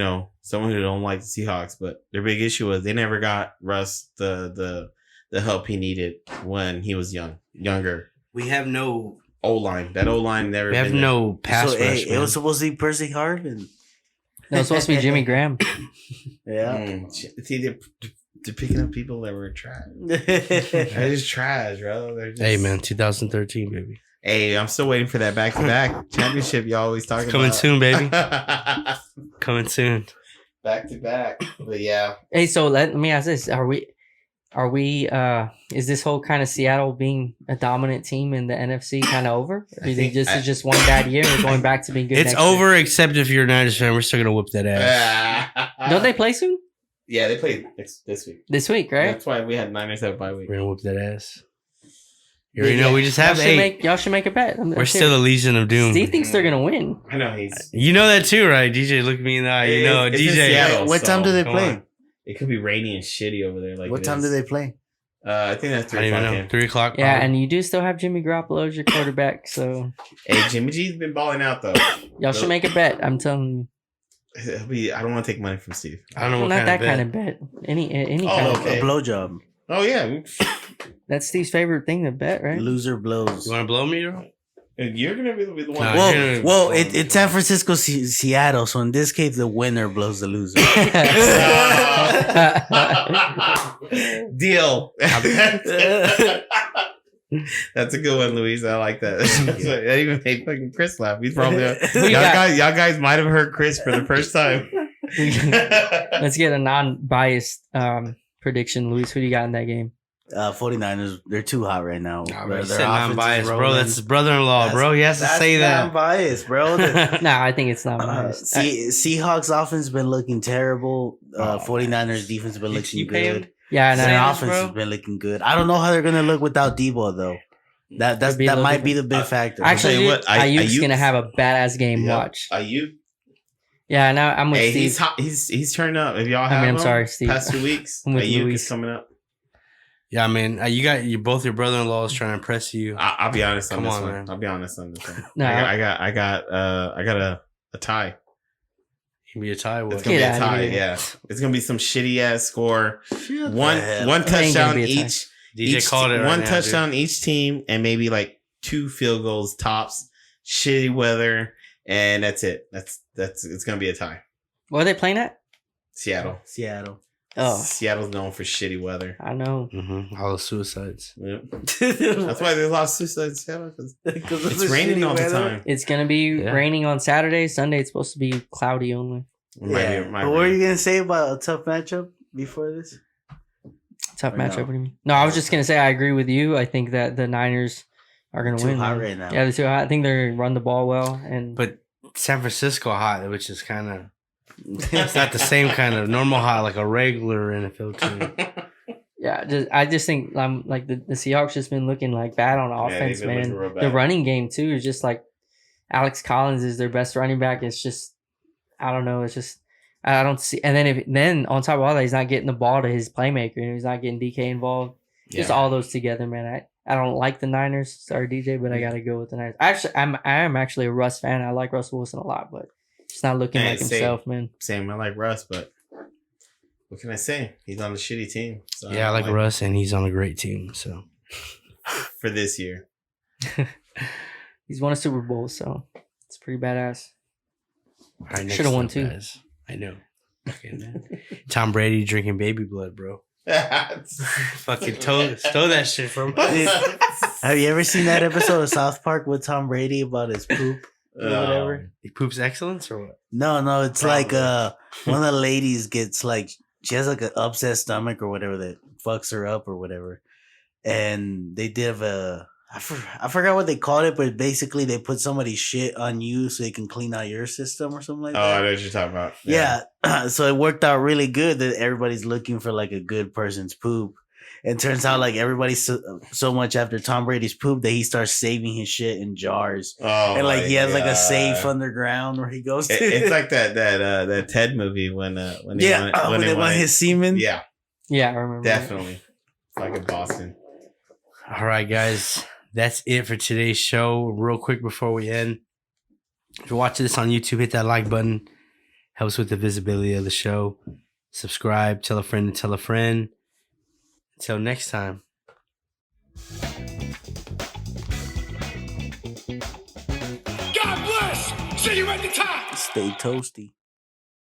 someone who don't like the Seahawks, but their big issue was they never got Russ the help he needed when he was younger. We have no. O-line, that O-line never. We have been there. no pass So rush. it man. was supposed to be Percy Harvin. No, it's supposed to be Jimmy Graham. Yeah. See, they're picking up people that were trash. They're just trash, bro. They're just... Hey man, 2013 baby. Hey, I'm still waiting for that back-to-back championship y'all always talking Coming about. soon, baby. Coming soon. Back-to-back. But yeah. Hey, so let me ask this: Are we? Is this whole kind of Seattle being a dominant team in the NFC kind of over? Or do you think this is just one bad year and going back to being good? It's next year? over, except if you're a Niners fan, we're still gonna whoop that ass. Don't they play soon? Yeah, they play this week. This week, right? That's why we had Niners have bye week. We're gonna whoop that ass. You already know we just have Y'all should make a bet. We're still the Legion of Doom. Steve thinks they're gonna win. I know he's. You know that too, right? DJ, look me in the eye. You know, It's in DJ. Seattle, What time do they come play? on. It could be rainy and shitty over there. Like What time do they play? I think that's I 3 don't even o'clock. know. Game. 3 o'clock. Yeah, probably. and you do still have Jimmy Garoppolo as your quarterback, so Hey, Jimmy G's been balling out though. y'all should make a bet. I'm telling you. I don't want to take money from Steve. I don't know Well, what not that kind kind of of bet. Any Oh, kind of okay. A blowjob. Oh yeah, That's Steve's favorite thing to bet, right? Loser blows. You want to blow me, bro? you're gonna be the one. Nah, Well, you're- well, it's San Francisco, Seattle. So in this case, the winner blows the loser. Deal. That's a good one, Luis. I like that. That even made fucking Chris laugh. He's probably y'all guys might have heard Chris for the first time. Let's get a non-biased prediction, Luis. Who do you got in that game? 49ers, they're too hot right now. Bro, Their said offense is non-biased, bro. rolling. That's his brother-in-law, bro. He has to say that. Non-biased, bro. Nah, I think it's not biased. Seahawks offense been looking terrible. 49ers defense been looking You pay him? good. Yeah, And and their Say this, offense bro. has been looking good. I don't know how they're gonna look without Debo though. That Could be a little might be the different. big factor. actually, tell you what, Ayuk's Ayuk- gonna have a badass game. Yeah. Watch. You? Yeah, now I'm with Hey, Steve. he's hot. He's turned up. If y'all I have mean, I'm him sorry, Steve. past 2 weeks, I'm with Ayuk Luis. is coming up. Yeah, I mean, you both your brother-in-laws trying to impress you. I'll be honest on Come this on, one. man. I'll be honest on this one. No, I got a tie. Can be a tie. It's What? gonna be Get a outta tie. here. Yeah, it's gonna be some shitty ass score. Shut One the hell one up. It ain't gonna touchdown be a tie. each. DJ called it right one now, touchdown each team, and maybe like 2 field goals tops. Shitty weather, and that's it. That's it's gonna be a tie. What are they playing at? Seattle. Seattle. Oh, Seattle's known for shitty weather. I know. All the suicides. Yep. That's why there's a lot of suicide in Seattle, because it's raining all the time. It's gonna be Yeah. raining on Saturday. Sunday it's supposed to be cloudy only. Yeah. What were you gonna say about a tough matchup before this? Tough Or matchup. no? What do you mean? No, I was just gonna say I agree with you. I think that the Niners are gonna Too win. hot man. right now. Yeah, they're too hot. I think they're gonna run the ball well. And But San Francisco hot, which is kind of it's not the same kind of normal hot like a regular NFL team. yeah, I just think like the Seahawks just been looking like bad on offense, they've been man. looking real bad. The running game too is just like Alex Collins is their best running back. It's just I don't know. It's just I don't see. And then on top of all that, he's not getting the ball to his playmaker. He's not getting DK involved. Just all those together, man. I don't like the Niners. Sorry, DJ, but I gotta go with the Niners. Actually, I am actually a Russ fan. I like Russell Wilson a lot, but he's not looking Hey, like same. himself, man. Same. I like Russ, but what can I say? He's on a shitty team. So Yeah, I like Russ, and he's on a great team. So for this year. He's won a Super Bowl, so it's pretty badass. all right, next Should've won up, too. guys. I know. Fucking Tom Brady drinking baby blood, bro. Fucking stole that shit from Dude, us. have you ever seen that episode of South Park with Tom Brady about his poop or whatever? He poops excellence or what? No, it's like one of the ladies gets like she has like an upset stomach or whatever that fucks her up or whatever, and they did I forgot what they called it, but basically they put somebody's shit on you so they can clean out your system or something like Oh, that. I know what you're talking about. Yeah. So it worked out really good that everybody's looking for like a good person's poop. It turns out like everybody's so much after Tom Brady's poop that he starts saving his shit in jars. Oh, And like he has like a God. safe underground where he goes to. It's like that Ted movie when they when they want his semen. Yeah, Yeah, I remember. that. definitely. Like in Boston. All right, guys. That's it for today's show. Real quick before we end, if you're watching this on YouTube, hit that like button. Helps with the visibility of the show. Subscribe, tell a friend to tell a friend. Until next time. God bless. See you at the top. Stay toasty.